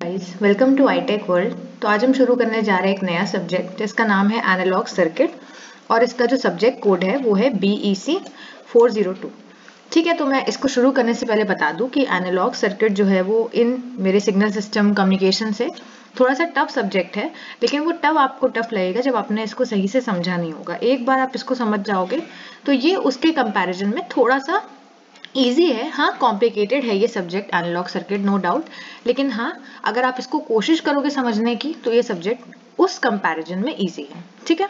Guys, welcome to iTech world. तो आज हम शुरू करने जा रहे हैं एक नया सब्जेक्ट जिसका नाम है एनालॉग सर्किट और इसका जो सब्जेक्ट कोड है वो है BEC 402। ठीक है, तो मैं इसको शुरू करने से पहले बता दूं कि एनालॉग सर्किट जो है वो इन मेरे सिग्नल सिस्टम कम्युनिकेशन से थोड़ा सा टफ सब्जेक्ट है, लेकिन वो टफ आपको टफ लगेगा जब आपने इसको सही से समझा नहीं होगा। एक बार आप इसको समझ जाओगे तो ये उसके कंपैरिजन में थोड़ा सा ईजी है। हाँ, कॉम्प्लिकेटेड है ये subject analog circuit, no doubt, लेकिन हाँ अगर आप इसको कोशिश करोगे समझने की तो ये सब्जेक्ट उस कंपैरिजन में ईजी है। ठीक है,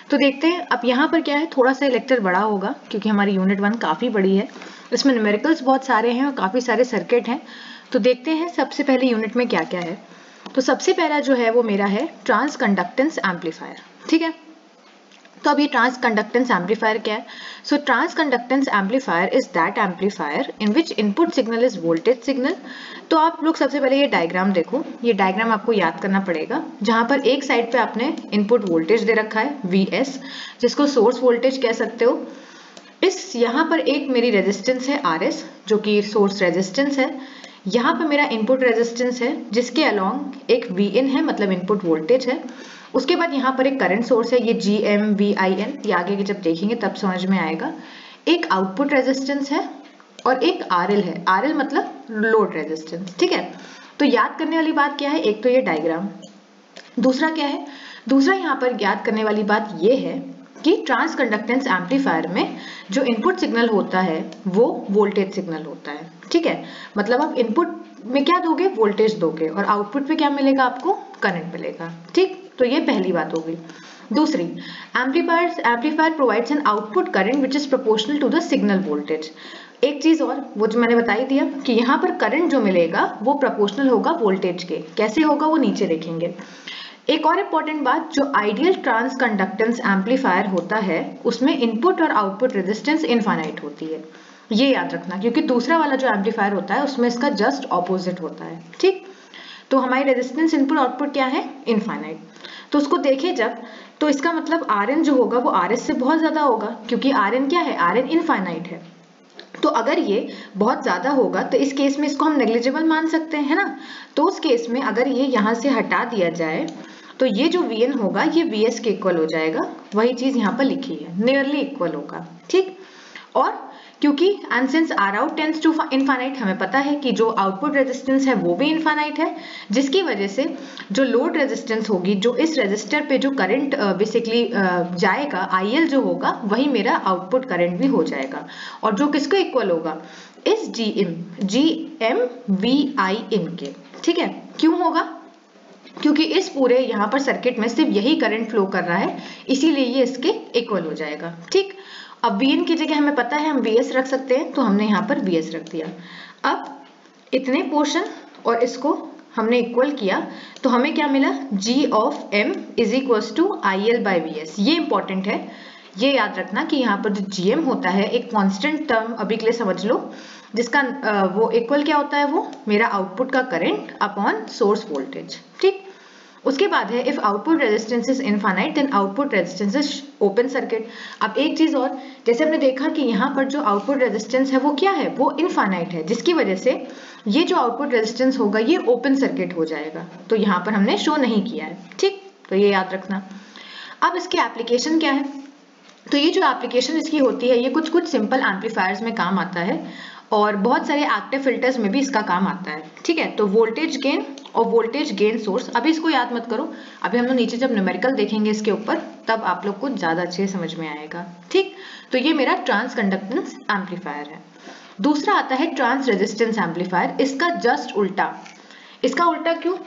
तो देखते हैं। अब यहाँ पर क्या है, थोड़ा सा लेक्चर बड़ा होगा क्योंकि हमारी यूनिट 1 काफी बड़ी है, इसमें न्यूमेरिकल्स बहुत सारे हैं और काफी सारे सर्किट हैं। तो देखते हैं सबसे पहले यूनिट में क्या क्या है। तो सबसे पहला जो है वो मेरा है ट्रांस कंडक्टेंस एम्पलीफायर। ठीक है, तो अब ये ट्रांस कंडक्टेंस एम्पलीफायर क्या है? So transconductance amplifier is that amplifier in which input signal is voltage signal. तो आप लोग सबसे पहले ये डायग्राम देखो, ये डायग्राम आपको याद करना पड़ेगा, जहां पर एक साइड पे आपने इनपुट वोल्टेज दे रखा है VS, जिसको सोर्स वोल्टेज कह सकते हो। इस यहाँ पर एक मेरी रेजिस्टेंस है RS जो कि सोर्स रेजिस्टेंस है। यहाँ पर मेरा इनपुट रेजिस्टेंस है जिसके अलोंग एक Vin है, मतलब इनपुट वोल्टेज है। उसके बाद यहाँ पर एक करंट सोर्स है, ये GMVIN, ये आगे के जब देखेंगे तब समझ में आएगा। एक आउटपुट रेजिस्टेंस है और एक RL है, RL मतलब लोड रेजिस्टेंस। ठीक है, तो याद करने वाली बात क्या है, एक तो ये डायग्राम, दूसरा क्या है, दूसरा यहाँ पर याद करने वाली बात ये है कि ट्रांस कंडक्टेंस एम्पलीफायर में जो इनपुट सिग्नल होता है वो वोल्टेज सिग्नल होता है। ठीक है, मतलब आप इनपुट में क्या दोगे, वोल्टेज दोगे, और आउटपुट पे क्या मिलेगा, आपको करंट मिलेगा। ठीक, तो ये पहली बात हो गई। दूसरी, amplifier provides an output current which is proportional to the signal voltage. एक चीज और, वो जो मैंने बता ही दिया कि यहाँ पर करंट जो मिलेगा वो प्रोपोर्शनल होगा वोल्टेज के। कैसे होगा वो नीचे देखेंगे। एक और इम्पॉर्टेंट बात, जो आइडियल ट्रांस कंडक्टेंस एम्पलीफायर होता है उसमें इनपुट और आउटपुट रेजिस्टेंस इनफाइनाइट होती है, ये याद रखना, क्योंकि दूसरा वाला जो एम्पलीफायर होता है उसमें इसका जस्ट ऑपोजिट होता है। ठीक, तो हमारी रेजिस्टेंस इनपुट आउटपुट क्या है, इनफाइनाइट। तो उसको देखें जब, तो इसका मतलब Rn जो होगा वो RS से बहुत ज्यादा होगा, क्योंकि Rn क्या है, Rn इनफाइनाइट है। तो अगर ये बहुत ज्यादा होगा तो इस केस में इसको हम नेग्लिजिबल मान सकते हैं, है ना। तो उस केस में अगर ये यहाँ से हटा दिया जाए तो ये जो Vn होगा ये VS के इक्वल हो जाएगा, वही चीज यहाँ पर लिखी है, नियरली इक्वल होगा। ठीक, और क्योंकि and since R out tends to infinite, हमें पता है कि जो आउटपुट रेजिस्टेंस है वो भी इनफाइनाइट है, जिसकी वजह से जो लोड रेजिस्टेंस होगी, जो इस रेजिस्टर पे जो करंट बेसिकली जाएगा, IL जो होगा वही मेरा आउटपुट करंट भी हो जाएगा, और जो किसको इक्वल होगा, इस GMVIN के। ठीक है, क्यों होगा, क्योंकि इस पूरे यहाँ पर सर्किट में सिर्फ यही करंट फ्लो कर रहा है, इसीलिए ये इसके इक्वल हो जाएगा। ठीक, अब Vn की जगह हमें पता है हम VS रख सकते हैं, तो हमने यहाँ पर VS रख दिया। अब इतने पोर्शन और इसको हमने इक्वल किया तो हमें क्या मिला, G of M is equal to IL by VS। ये इंपॉर्टेंट है, ये याद रखना कि यहाँ पर जो GM होता है एक कांस्टेंट टर्म अभी के लिए समझ लो, जिसका वो इक्वल क्या होता है, वो मेरा आउटपुट का करंट अपॉन सोर्स वोल्टेज। ठीक, उसके बाद है if output resistance is infinite then output resistance is open circuit. अब एक चीज और, जैसे हमने देखा कि यहाँ पर जो आउटपुट रेजिस्टेंस है वो क्या है, वो इनफाइनाइट है, जिसकी वजह से ये जो आउटपुट रेजिस्टेंस होगा ये ओपन सर्किट हो जाएगा, तो यहाँ पर हमने शो नहीं किया है। ठीक, तो ये याद रखना। अब इसकी एप्लीकेशन क्या है, तो ये जो एप्लीकेशन इसकी होती है ये कुछ कुछ सिंपल एम्पलीफायर्स में काम आता है और बहुत सारे एक्टिव फिल्टर्स में भी इसका काम आता है। ठीक है, तो वोल्टेज गेन और वोल्टेज गेन सोर्स, अभी इसको याद मत करो, अभी हम लोग नीचे जब न्यूमेरिकल देखेंगे इसके ऊपर तब आप लोग को ज्यादा अच्छे समझ में आएगा। ठीक, तो ये मेरा ट्रांस कंडक्टेंस एम्पलीफायर है। दूसरा आता है ट्रांस रेजिस्टेंस एम्पलीफायर, इसका जस्ट उल्टा। इसका उल्टा क्यों,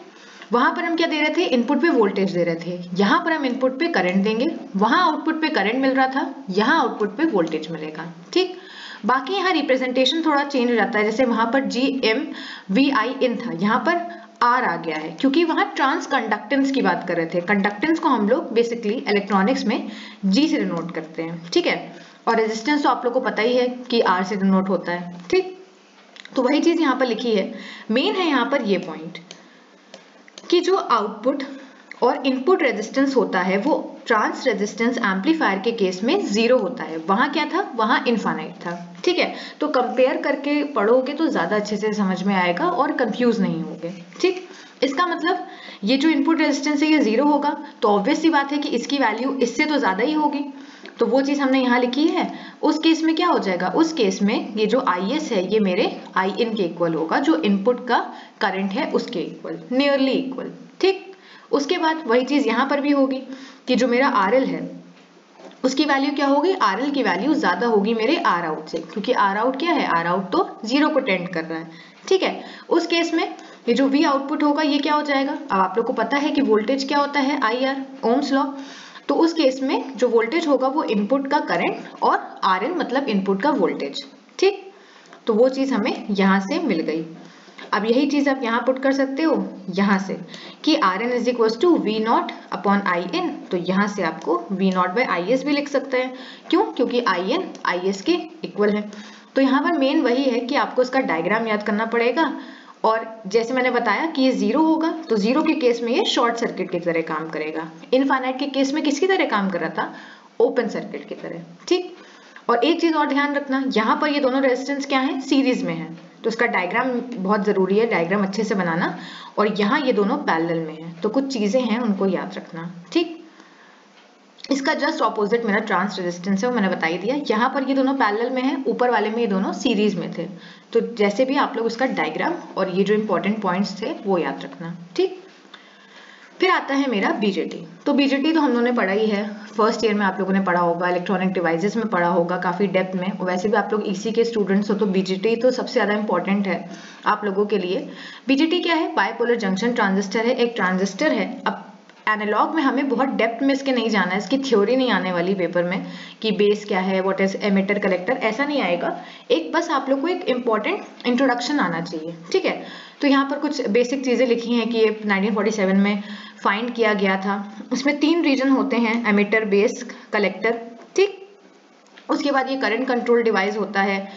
वहां पर हम क्या दे रहे थे, इनपुट पे वोल्टेज दे रहे थे, यहाँ पर हम इनपुट पे करंट देंगे, वहां आउटपुट पे करंट मिल रहा था, यहाँ आउटपुट पे वोल्टेज मिलेगा। ठीक, बाकी यहाँ रिप्रेजेंटेशन थोड़ा चेंज हो जाता है, जैसे वहां पर GMVIN था, यहाँ पर R आ गया है, क्योंकि वहां ट्रांस कंडक्टेंस की बात कर रहे थे। कंडक्टेंस को हम लोग बेसिकली इलेक्ट्रॉनिक्स में G से डिनोट करते हैं। ठीक है, और रेजिस्टेंस तो आप लोग को पता ही है कि R से डिनोट होता है। ठीक, तो वही चीज यहाँ पर लिखी है। मेन है यहाँ पर ये पॉइंट कि जो आउटपुट और इनपुट रेजिस्टेंस होता है वो ट्रांस रेजिस्टेंस एम्पलीफायर के केस में 0 होता है। वहां क्या था, वहां इनफाइनाइट था। ठीक है, तो कंपेयर करके पढ़ोगे तो ज्यादा अच्छे से समझ में आएगा और कंफ्यूज नहीं होगे। ठीक, इसका मतलब ये जो इनपुट रेजिस्टेंस है ये 0 होगा, तो ऑब्वियस सी बात है कि इसकी वैल्यू इससे तो ज्यादा ही होगी, तो वो चीज हमने यहाँ लिखी है। उस केस में क्या हो जाएगा, उस केस में ये जो IS है ये मेरे IN के इक्वल होगा, जो इनपुट का करंट है उसके इक्वल, नियरली इक्वल। ठीक, उसके बाद वही चीज यहाँ पर भी होगी कि जो मेरा RL है उसकी वैल्यू क्या होगी, RL की वैल्यू ज्यादा होगी मेरे R आउट से, क्योंकि R आउट क्या है, R आउट तो 0 को टेंड कर रहा है। ठीक है, उस केस में ये जो V आउटपुट होगा ये क्या हो जाएगा, अब आप लोग को पता है कि वोल्टेज क्या होता है, IR, ओम्स लॉ। तो उस केस में जो वोल्टेज होगा वो इनपुट का करंट और RN मतलब इनपुट का वोल्टेज। ठीक, तो वो चीज हमें यहाँ से मिल गई। अब यही चीज आप यहाँ पुट कर सकते हो यहाँ से कि RN is equal to V0 upon IN, तो यहाँ से आपको V0 बाय IS भी लिख सकते हैं। क्यों, क्योंकि IN IS के इक्वल है। तो यहाँ पर मेन वही है कि आपको इसका डायग्राम याद करना पड़ेगा, और जैसे मैंने बताया कि ये 0 होगा, तो 0 के केस में ये शॉर्ट सर्किट की तरह काम करेगा। इनफाइनाइट के केस में किसकी तरह काम कर रहा था, ओपन सर्किट की तरह। ठीक, और एक चीज और ध्यान रखना, यहाँ पर ये दोनों रेजिस्टेंस क्या है, सीरीज में है, तो इसका डायग्राम बहुत जरूरी है, डायग्राम अच्छे से बनाना। और यहाँ ये दोनों पैरेलल में है, तो कुछ चीजें हैं उनको याद रखना। ठीक, इसका जस्ट ऑपोजिट मेरा ट्रांस रेजिस्टेंस है, वो मैंने बता ही दिया। यहाँ पर ये दोनों पैरेलल में है, ऊपर वाले में ये दोनों सीरीज में थे। तो जैसे भी आप लोग उसका डायग्राम और ये जो इंपॉर्टेंट पॉइंट्स थे वो याद रखना। ठीक, फिर आता है मेरा बीजेटी। तो बीजेटी तो हम लोगों ने पढ़ा ही है, फर्स्ट ईयर में आप लोगों ने पढ़ा होगा, इलेक्ट्रॉनिक डिवाइसेस में पढ़ा होगा काफी डेप्थ में। वैसे भी आप लोग ईसी के स्टूडेंट्स हो तो बीजेटी तो सबसे ज्यादा इंपॉर्टेंट है आप लोगों के लिए। बीजेटी क्या है, बायपोलर जंक्शन ट्रांजिस्टर है, एक ट्रांजिस्टर है। अब एनालॉग में हमें बहुत डेप्थ में इसके नहीं जाना है, इसकी थ्योरी नहीं आने वाली पेपर में कि बेस क्या है, व्हाट इज एमिटर कलेक्टर, ऐसा नहीं आएगा। एक बस आप लोग को एक इंपॉर्टेंट इंट्रोडक्शन आना चाहिए। ठीक है, तो यहाँ पर कुछ बेसिक चीजें लिखी हैं कि ये 1947 में फाइंड किया गया था। इसमें 3 रीजन होते हैं, एमिटर, बेस, कलेक्टर। ठीक, उसके बाद ये करंट कंट्रोल डिवाइस होता है,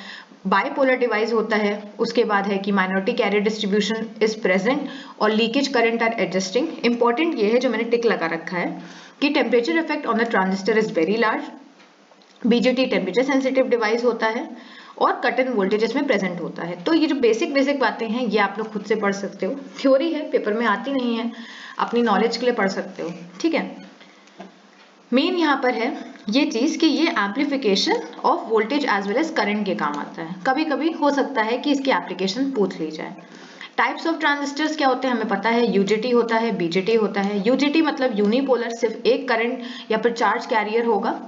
बाइपोलर डिवाइस होता है, उसके बाद है कि minority carrier distribution is present और leakage current are adjusting. Important ये है जो मैंने टिक लगा रखा है कि temperature effect on the transistor is very large. BJT temperature sensitive device होता है और कट इन वोल्टेज इसमें प्रेजेंट होता है। तो ये जो बेसिक बातें हैं ये आप लोग खुद से पढ़ सकते हो, थ्योरी है, पेपर में आती नहीं है, अपनी नॉलेज के लिए पढ़ सकते हो। ठीक है, मेन यहाँ पर है ये चीज कि ये amplification of voltage as well as current के काम आता है। कभी कभी हो सकता है कि इसकी एप्लीकेशन पूछ ली जाए। टाइप्स ऑफ ट्रांजिस्टर्स क्या होते हैं हमें पता है, यूजेटी होता है, बीजेटी होता है। यूजेटी मतलब यूनिपोलर, सिर्फ एक करंट या फिर चार्ज कैरियर होगा,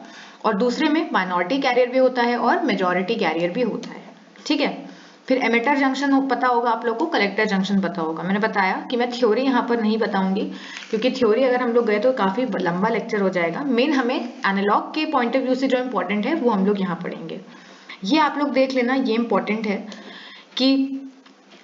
और दूसरे में माइनॉरिटी कैरियर भी होता है और मेजॉरिटी कैरियर भी होता है। ठीक है, फिर एमिटर जंक्शन पता होगा आप लोग को, कलेक्टर जंक्शन पता होगा। मैंने बताया कि मैं थ्योरी यहाँ पर नहीं बताऊंगी, क्योंकि थ्योरी अगर हम लोग गए तो काफी लंबा लेक्चर हो जाएगा। मेन हमें एनालॉग के पॉइंट ऑफ व्यू से जो इंपॉर्टेंट है वो हम लोग यहाँ पढ़ेंगे। ये आप लोग देख लेना, ये इंपॉर्टेंट है कि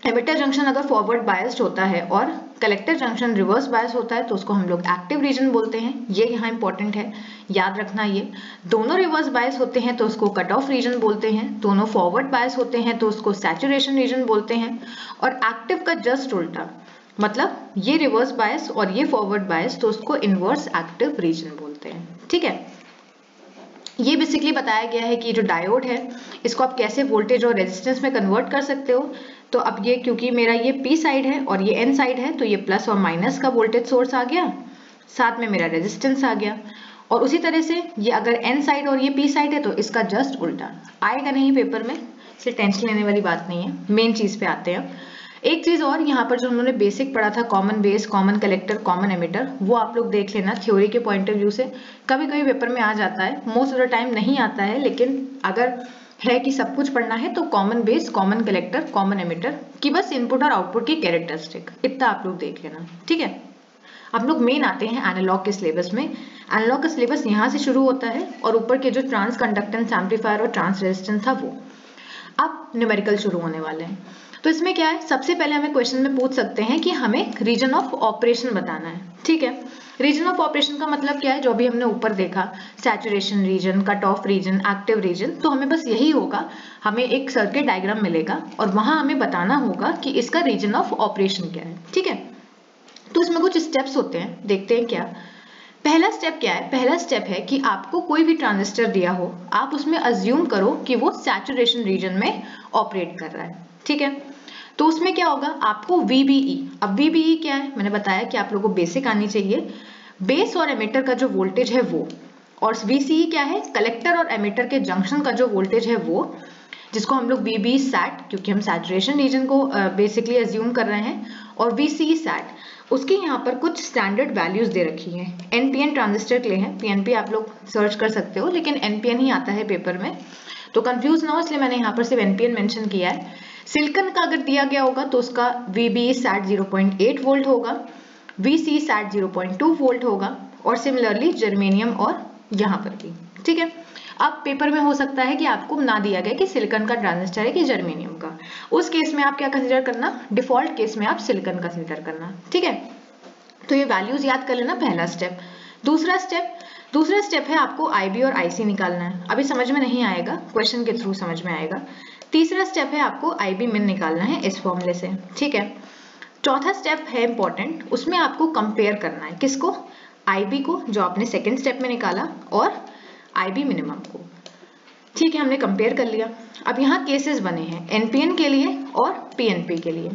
एमिटर जंक्शन अगर फॉरवर्ड बायस्ड होता है और कलेक्टर जंक्शन रिवर्स बायस होता है तो उसको हम लोग एक्टिव रीजन बोलते हैं। ये यहाँ इंपॉर्टेंट है, याद रखना। ये दोनों रिवर्स बायस होते हैं तो उसको कट ऑफ रीजन बोलते हैं, दोनों फॉरवर्ड बायस होते हैं तो उसको सैचुरेशन रीजन बोलते हैं। और एक्टिव का जस्ट उल्टा, मतलब ये रिवर्स बायस और ये फॉरवर्ड बायस तो उसको इनवर्स एक्टिव रीजन बोलते हैं। ठीक है, ये बेसिकली बताया गया है कि जो डायोड है इसको आप कैसे वोल्टेज और रेजिस्टेंस में कन्वर्ट कर सकते हो। तो अब ये क्योंकि मेरा ये पी साइड है और ये एन साइड है तो ये प्लस और माइनस का वोल्टेज सोर्स आ गया, साथ में मेरा रेजिस्टेंस आ गया। और उसी तरह से ये अगर एन साइड और ये पी साइड है तो इसका जस्ट उल्टा आएगा नहीं पेपर में, इसलिए टेंशन लेने वाली बात नहीं है। मेन चीज पे आते हैं। एक चीज और यहाँ पर जो उन्होंने बेसिक पढ़ा था, common base, common collector, common emitter, वो आप लोग देख लेना थ्योरी के पॉइंट ऑफ व्यू से। कभी कभी पेपर में आ जाता है, मोस्ट ऑफ द टाइम नहीं आता है, लेकिन अगर है कि सब कुछ पढ़ना है तो common base, common collector, common emitter की बस इनपुट और आउटपुट की कैरेक्टरिस्टिक, इतना आप लोग देख लेना। ठीक है, अब लोग मेन आते हैं एनालॉग के सिलेबस में। एनालॉग का सिलेबस यहाँ से शुरू होता है और ऊपर के जो ट्रांस कंडक्टेंस एम्पलीफायर और ट्रांस रेजिस्टेंस था वो। अब न्यूमेरिकल शुरू होने वाले हैं। तो इसमें क्या है, सबसे पहले हमें क्वेश्चन में पूछ सकते हैं कि हमें रीजन ऑफ ऑपरेशन बताना है। ठीक है, रीजन ऑफ ऑपरेशन का मतलब क्या है, जो भी हमने ऊपर देखा, saturation region, cut off region, active region, तो हमें बस यही होगा, हमें एक सर्किट डायग्राम मिलेगा और वहां हमें बताना होगा कि इसका रीजन ऑफ ऑपरेशन क्या है। ठीक है, तो इसमें उसमें कुछ स्टेप्स होते हैं, देखते हैं क्या। पहला स्टेप क्या है? पहला स्टेप है कि आपको कोई भी ट्रांजिस्टर दिया हो, आप उसमें अज्यूम करो कि वो सैचुरेशन रीजन में ऑपरेट कर रहा है, ठीक है। तो उसमें क्या होगा, आपको VBE, अब VBE क्या है मैंने बताया कि आप लोगों को बेसिक आनी चाहिए, बेस और एमिटर का जो वोल्टेज है वो, और VCE क्या है, कलेक्टर और एमिटर के जंक्शन का जो वोल्टेज है वो, जिसको हम लोग VBE सैट, क्योंकि हम सैचुरेशन रीजन को बेसिकली अज्यूम कर रहे हैं, और VCE सैट, उसके यहाँ पर कुछ स्टैंडर्ड वैल्यूज दे रखी हैं। NPN ट्रांजिस्टर के लिए है, PNP आप लोग सर्च कर सकते हो, लेकिन NPN ही आता है पेपर में, तो कंफ्यूज ना हो इसलिए मैंने यहाँ पर सिर्फ NPN मेंशन किया है। सिलिकॉन का अगर दिया गया होगा तो उसका VBE सैट 0.8 वोल्ट होगा, VCE सैट 0.2 वोल्ट होगा, और सिमिलरली जर्मेनियम और यहाँ पर भी, ठीक है। अब पेपर में हो सकता है कि आपको ना दिया गया कि सिलिकॉन का ट्रांजिस्टर है कि जर्मेनियम का, उस केस में आप क्या कंसीडर करना, डिफॉल्ट केस में आप सिलिकॉन का कंसीडर करना, ठीक है। तो ये वैल्यूज याद कर लेना, पहला स्टेप। दूसरा स्टेप है आपको IB और IC निकालना है, अभी समझ में नहीं आएगा, क्वेश्चन के थ्रू समझ में आएगा। तीसरा स्टेप है आपको IB min निकालना है इस फॉर्मूले से, ठीक है। चौथा स्टेप है इंपॉर्टेंट, उसमें आपको कंपेयर करना है, किसको, IB को जो आपने सेकेंड स्टेप में निकाला, और IB मिनिमम को, ठीक है, हमने कंपेयर कर लिया। अब यहाँ केसेस बने हैं NPN के लिए और PNP के लिए।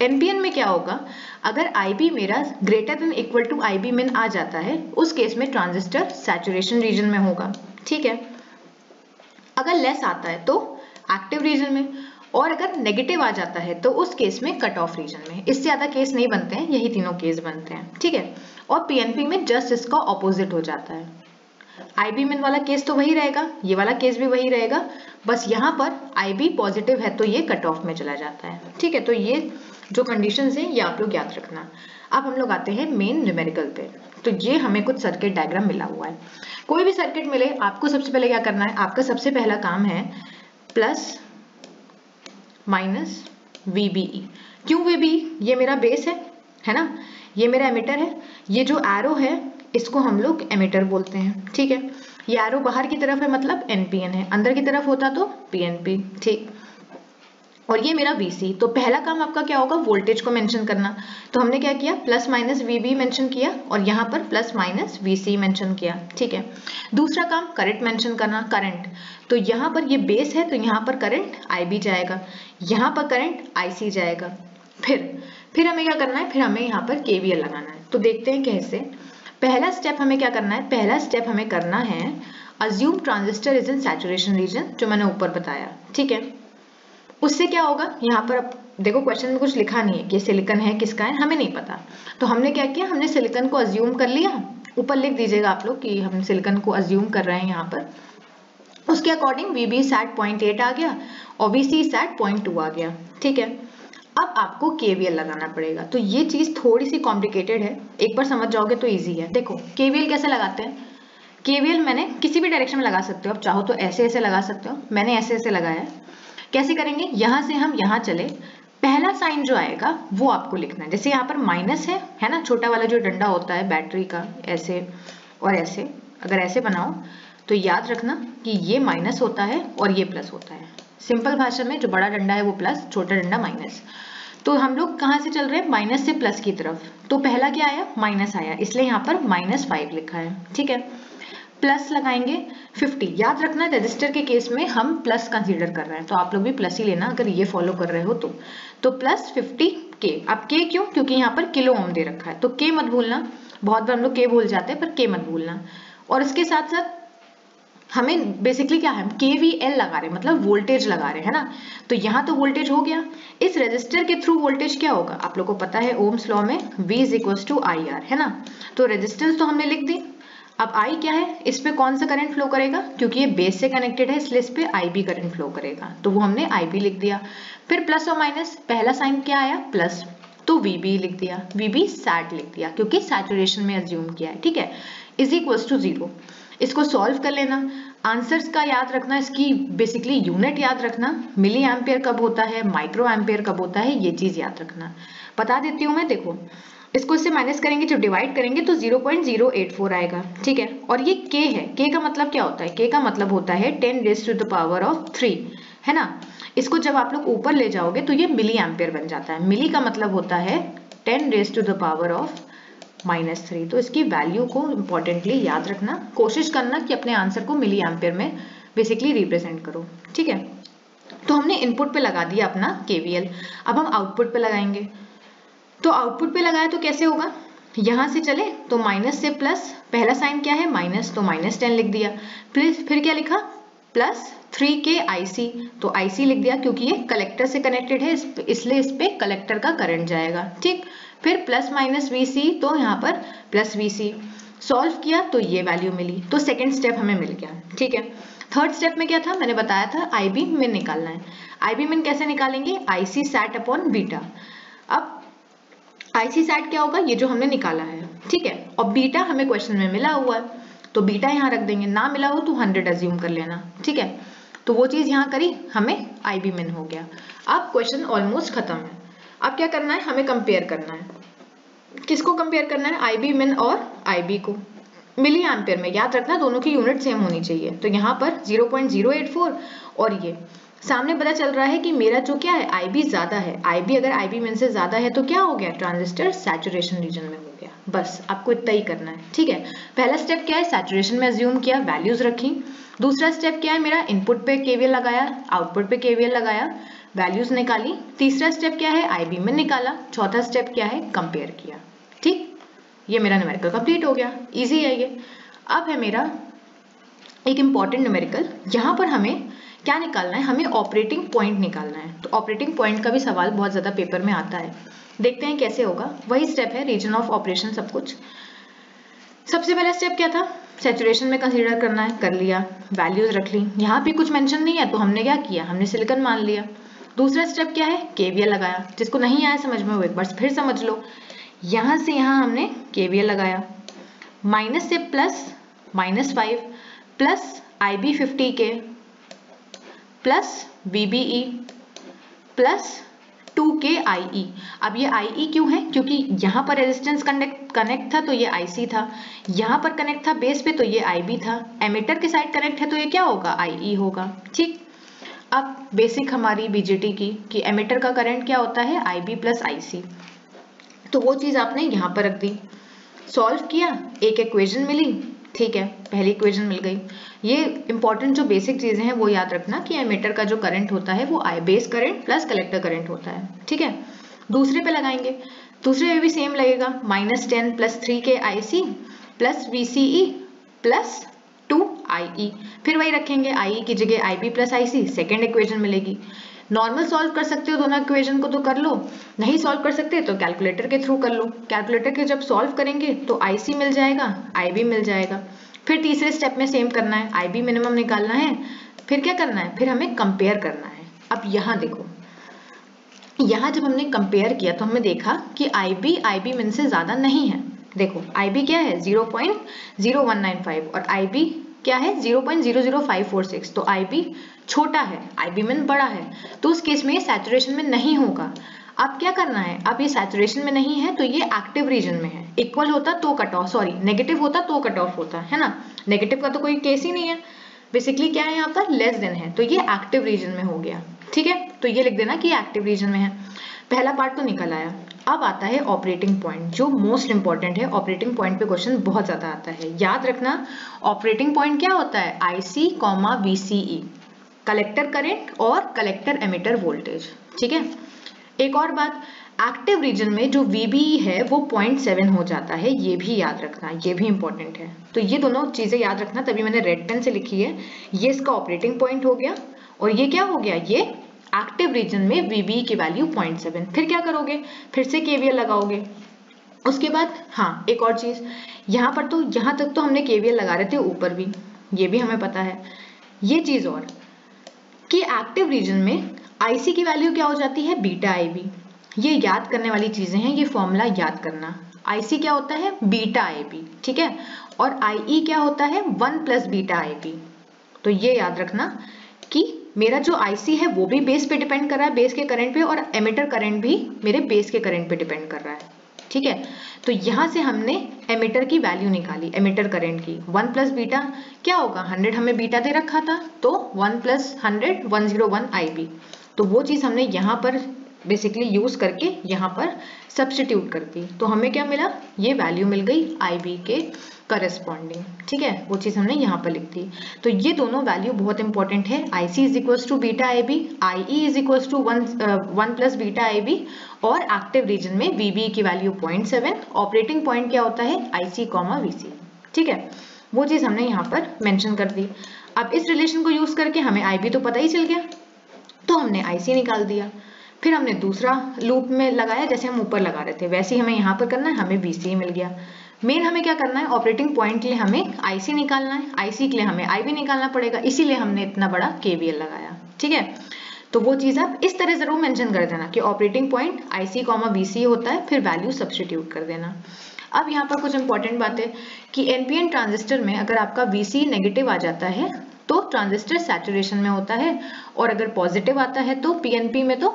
NPN में क्या होगा, अगर IB मेरा greater than equal to IB min आ जाता है, उस केस में ट्रांजिस्टर सैचुरेशन रीजन में होगा, ठीक है। अगर लेस आता है तो एक्टिव रीजन में, और अगर नेगेटिव आ जाता है तो उस केस में कट ऑफ रीजन में। इससे ज्यादा केस नहीं बनते हैं, यही तीनों केस बनते हैं, ठीक है। और PNP में जस्ट इसका ऑपोजिट हो जाता है, IB min वाला केस तो वही रहेगा, ये वाला केस भी वही रहेगा, बस यहाँ पर IB पॉजिटिव है तो ये कट ऑफ में चला जाता है, ठीक है। तो ये जो कंडीशंस हैं ये आप लोग याद रखना। अब हम लोग आते हैं मेन न्यूमेरिकल पे। तो ये हमें कुछ सर्किट डायग्राम मिला हुआ है, कोई भी सर्किट मिले आपको सबसे पहले क्या करना है, आपका सबसे पहला काम है प्लस माइनस VBE। क्यों VBE, ये मेरा बेस है ना, ये मेरा एमिटर है, ये जो एरो है इसको हम लोग एमिटर बोलते हैं, ठीक है। ये एरो बाहर की तरफ है मतलब NPN है, अंदर की तरफ होता तो PNP, ठीक। और ये मेरा VC, तो पहला काम आपका क्या होगा, वोल्टेज को मेंशन करना। तो हमने क्या किया, प्लस माइनस VB मेंशन किया, और यहाँ पर प्लस माइनस VC मेंशन किया, ठीक है। दूसरा काम करंट मेंशन करना, करंट, तो यहाँ पर ये बेस है तो यहाँ पर करंट IB जाएगा, यहाँ पर करंट IC जाएगा। फिर हमें क्या करना है, फिर हमें यहाँ पर KVL लगाना है। तो देखते हैं कैसे। पहला स्टेप हमें क्या करना है, पहला स्टेप हमें करना है assume transistor is in saturation region, जो मैंने ऊपर बताया, ठीक है। उससे क्या होगा, यहाँ पर अब देखो क्वेश्चन में कुछ लिखा नहीं है कि सिलिकॉन है किसका है, हमें नहीं पता, तो हमने क्या किया, हमने सिलिकॉन को अज्यूम कर लिया। ऊपर लिख दीजिएगा आप लोग कि हम सिलिकॉन को अज्यूम कर रहे हैं यहाँ पर। उसके अकॉर्डिंग VB सैट 0.8 आ गया और VC सैट 0.2 आ गया, ठीक है। अब आपको KVL लगाना पड़ेगा, तो ये चीज थोड़ी सी कॉम्प्लिकेटेड है, एक बार समझ जाओगे तो इजी है। देखो KVL कैसे लगाते हैं, KVL मैंने किसी भी डायरेक्शन में लगा सकते हो, आप चाहो तो ऐसे ऐसे लगा सकते हो, मैंने ऐसे ऐसे लगाया है। कैसे करेंगे, यहाँ से हम यहाँ चले, पहला साइन जो आएगा वो आपको लिखना है। जैसे यहाँ पर माइनस है ना, छोटा वाला जो डंडा होता है बैटरी का, ऐसे और ऐसे, अगर ऐसे बनाओ तो याद रखना कि ये माइनस होता है और ये प्लस होता है। सिंपल भाषा में जो बड़ा डंडा है वो प्लस, छोटा डंडा माइनस। तो हम लोग कहाँ से चल रहे हैं, माइनस से प्लस की तरफ, तो पहला क्या आया, माइनस आया, इसलिए यहाँ पर -5 लिखा है, ठीक है। प्लस लगाएंगे 50, याद रखना रजिस्टर के केस में हम प्लस कंसीडर कर रहे हैं, तो आप लोग भी प्लस ही लेना अगर ये फॉलो कर रहे हो तो प्लस 50K। अब K क्यों, क्योंकि यहाँ पर किलो ओम दे रखा है, तो K मत भूलना, बहुत बार हम लोग K भूल जाते हैं पर K मत भूलना। और इसके साथ साथ हमें बेसिकली क्या है, KVL लगा रहे हैं, मतलब वोल्टेज लगा रहे हैं, है ना। तो यहाँ तो वोल्टेज हो गया, इस रेजिस्टर के थ्रू वोल्टेज क्या होगा, आप लोग को पता है ओम्स लॉ में V = IR, है ना। तो रेजिस्टेंस तो हमने लिख दी, अब I क्या है, इस पे कौन सा करंट फ्लो करेगा, क्योंकि ये बेस से कनेक्टेड है इसलिए इस पे IB करंट फ्लो करेगा, तो वो हमने IB लिख दिया। फिर प्लस और माइनस, पहला साइन क्या आया, प्लस, तो VB लिख दिया, VB सैट लिख दिया क्योंकि सैचुरेशन में अज्यूम किया है, ठीक है, = 0। इसको सॉल्व कर लेना, आंसर्स का याद रखना, इसकी बेसिकली यूनिट याद रखना, मिली एम्पियर कब होता है, माइक्रो एम्पियर कब होता है, ये चीज याद रखना। बता देती हूँ मैं, देखो इसको इससे माइनस करेंगे, जब डिवाइड करेंगे तो 0.084 आएगा, ठीक है। और ये K है, K का मतलब क्या होता है, K का मतलब होता है 10⁻³ है ना। इसको जब आप लोग ऊपर ले जाओगे तो ये मिली एम्पियर बन जाता है, मिली का मतलब होता है 10⁻³ -3। तो इसकी वैल्यू को इंपॉर्टेंटली याद रखना, कोशिश करना कि अपने आंसर को मिली एम्पियर में बेसिकली रिप्रेजेंट करो। ठीक है, तो हमने इनपुट पे लगा दिया अपना केवीएल। अब हम आउटपुट पे लगाएंगे। तो आउटपुट पे लगाया तो कैसे होगा, यहां से चले तो माइनस से प्लस, पहला साइन क्या है माइनस, तो -10 लिख दिया। फिर क्या लिखा, +3 के IC, तो IC लिख दिया क्योंकि ये कलेक्टर से कनेक्टेड है इसलिए इस पे कलेक्टर का करंट जाएगा। ठीक, फिर +-VC, तो यहाँ पर +VC। सॉल्व किया तो ये वैल्यू मिली, तो सेकेंड स्टेप हमें मिल गया। ठीक है, थर्ड स्टेप में क्या था, मैंने बताया था IB min निकालना है। IB min कैसे निकालेंगे, IC sat अपॉन बीटा। अब IC sat क्या होगा, ये जो हमने निकाला है। ठीक है, और बीटा हमें क्वेश्चन में मिला हुआ है तो बीटा यहाँ रख देंगे, ना मिला हो तो 100 अज्यूम कर लेना। ठीक है, तो वो चीज यहाँ करी, हमें IB min हो गया। अब क्वेश्चन ऑलमोस्ट खत्म है। अब क्या करना है, हमें कंपेयर करना है। किसको कंपेयर करना है, IB min और IB को मिली एम्पियर में। याद रखना दोनों की यूनिट सेम होनी चाहिए। तो यहाँ पर 0.084 और ये सामने पता चल रहा है कि मेरा जो क्या है IB ज्यादा है। IB अगर IB min से ज्यादा है तो क्या हो गया, ट्रांजिस्टर सैचुरेशन रीजन में हो गया। बस आपको इतना ही करना है। ठीक है, पहला स्टेप क्या है, सैचुरेशन में अज्यूम किया, वैल्यूज रखी। दूसरा स्टेप क्या है मेरा, इनपुट पे केवीएल लगाया, आउटपुट पे केवीएल लगाया, वैल्यूज निकाली। तीसरा स्टेप क्या है, IB min निकाला। चौथा स्टेप क्या है, कंपेयर किया। ठीक, ये मेरा न्यूमेरिकल कंप्लीट हो गया, इजी है ये। अब है मेरा एक इंपॉर्टेंट न्यूमेरिकल, यहाँ पर हमें क्या निकालना है, हमें ऑपरेटिंग पॉइंट निकालना है। तो ऑपरेटिंग पॉइंट का भी सवाल बहुत ज्यादा पेपर में आता है, देखते हैं कैसे होगा। वही स्टेप है, रीजन ऑफ ऑपरेशन सब कुछ। सबसे पहला स्टेप क्या था, सैचुरेशन में कंसीडर करना है, कर लिया, वैल्यूज रख ली। यहाँ भी कुछ मेंशन नहीं है तो हमने क्या किया, हमने सिलिकॉन मान लिया। दूसरा स्टेप क्या है, केवीएल लगाया। जिसको नहीं आया समझ में वो एक बार फिर समझ लो। यहां से यहां हमने केवीएल लगाया, माइनस से प्लस -5 प्लस IB 50 के प्लस VBE प्लस 2 के IE। अब ये IE क्यों है, क्योंकि यहाँ पर रेजिस्टेंस कनेक्ट था तो ये IC था, यहाँ पर कनेक्ट था बेस पे तो ये IB था, एमिटर के साइड कनेक्ट है तो ये क्या होगा, IE होगा। ठीक, अब बेसिक हमारी BJT की कि एमिटर का करंट क्या होता है, IB प्लस IC। तो वो चीज आपने यहाँ पर रख दी, सॉल्व किया, एक इक्वेशन मिली। ठीक है, पहली इक्वेशन मिल गई। ये इंपॉर्टेंट जो बेसिक चीजें हैं वो याद रखना कि एमिटर का जो करंट होता है वो base current plus collector current होता है। ठीक है, दूसरे पे लगाएंगे, दूसरे पे भी सेम लगेगा, -10 प्लस 3 के IC plus VCE plus 2 IE। फिर वही रखेंगे, IE की जगह IB plus IC, second equation मिलेगी। नॉर्मल सॉल्व कर सकते हो दोनों इक्वेशन को तो कर लो, नहीं सॉल्व कर सकते तो कैलकुलेटर के थ्रू कर लो। कैलकुलेटर के जब सॉल्व करेंगे तो IC मिल जाएगा, IB मिल जाएगा। फिर तीसरे स्टेप में सेम करना है, IB मिनिमम निकालना है। फिर क्या करना है, फिर हमें कंपेयर करना है। अब यहाँ देखो, यहाँ जब हमने कंपेयर किया तो हमने देखा कि IB min से ज्यादा नहीं है। देखो IB क्या है 0.0195 और IB क्या है 0.00546। तो IB छोटा है, IB min बड़ा है, तो उस केस में सैचुरेशन में नहीं होगा। अब क्या करना है, अब ये सैचुरेशन में नहीं है तो ये एक्टिव रीजन में है। इक्वल होता तो कट ऑफ, सॉरी नेगेटिव होता तो कट ऑफ होता है ना, नेगेटिव का तो कोई केस ही नहीं है। बेसिकली क्या है यहाँ पर, लेस देन है, तो ये एक्टिव रीजन में हो गया। ठीक है, तो ये लिख देना कि एक्टिव रीजन में है। पहला पार्ट तो निकल आया। अब आता है ऑपरेटिंग पॉइंट, जो मोस्ट इंपॉर्टेंट है। ऑपरेटिंग पॉइंट पे क्वेश्चन बहुत ज्यादा आता है, याद रखना। ऑपरेटिंग पॉइंट क्या होता है, IC, VCE, कलेक्टर करंट और कलेक्टर एमिटर वोल्टेज। ठीक है, एक और बात, एक्टिव रीजन में जो VBE है वो 0.7 हो जाता है, ये भी याद रखना, ये भी इंपॉर्टेंट है। तो ये दोनों चीजें याद रखना, तभी मैंने रेड पेन से लिखी है। ये इसका ऑपरेटिंग पॉइंट हो गया और ये क्या हो गया, ये एक्टिव रीजन में VBE की वैल्यू 0.7। फिर क्या करोगे, फिर से KVL लगाओगे। उसके बाद हाँ एक और चीज, यहाँ पर तो यहाँ तक तो हमने KVL लगा रहे थे, ऊपर भी, ये भी हमें पता है। ये चीज और कि एक्टिव रीजन में IC की वैल्यू क्या हो जाती है, बीटा IB। ये याद करने वाली चीजें हैं, ये फॉर्मूला याद करना। IC क्या होता है, बीटा IB। ठीक है, और IE क्या होता है, 1 प्लस बीटा IB। तो ये याद रखना कि मेरा जो IC है वो भी बेस पे डिपेंड कर रहा है, बेस के करंट पे, और एमिटर करंट भी मेरे बेस के करंट पे डिपेंड कर रहा है। ठीक है, तो यहां से हमने एमिटर की वैल्यू निकाली, एमिटर करंट की। 1 प्लस बीटा क्या होगा, 100 हमें बीटा दे रखा था, तो 1 प्लस 100 101 IB। तो वो चीज हमने यहाँ पर बेसिकली यूज करके यहाँ पर सब्स्टिट्यूट कर दी, तो हमें क्या मिला, ये वैल्यू मिल गई IB के करस्पॉन्डिंग। ठीक है, वो चीज हमने यहाँ पर लिख दी। तो ये दोनों वैल्यू बहुत इंपॉर्टेंट है, IC is equals to beta IB, IE is equals to 1 plus beta IB, और एक्टिव रीजन में VB की वैल्यू 0.7, ऑपरेटिंग पॉइंट क्या होता है IC, VC। ठीक है, वो चीज हमने यहाँ पर मेंशन कर दी। अब इस रिलेशन को यूज करके हमें IB तो पता ही चल गया, तो हमने IC निकाल दिया। फिर हमने दूसरा लूप में लगाया, जैसे हम ऊपर लगा रहे थे वैसे ही हमें यहाँ पर करना है, हमें VC मिल गया। मेन हमें क्या करना है, ऑपरेटिंग पॉइंट के लिए हमें IC निकालना है, IC के लिए हमें IB निकालना पड़ेगा, इसीलिए हमने इतना बड़ा KVL लगाया। ठीक है, तो वो चीज आप इस तरह जरूर मेंशन कर देना कि ऑपरेटिंग पॉइंट IC, VC होता है, फिर वैल्यू सब्स्टिट्यूट कर देना। अब यहाँ पर कुछ इंपॉर्टेंट बातें कि NPN ट्रांजिस्टर में अगर आपका VC नेगेटिव आ जाता है तो ट्रांजिस्टर सैचुरेशन में होता है, और अगर पॉजिटिव आता है तो PNP में तो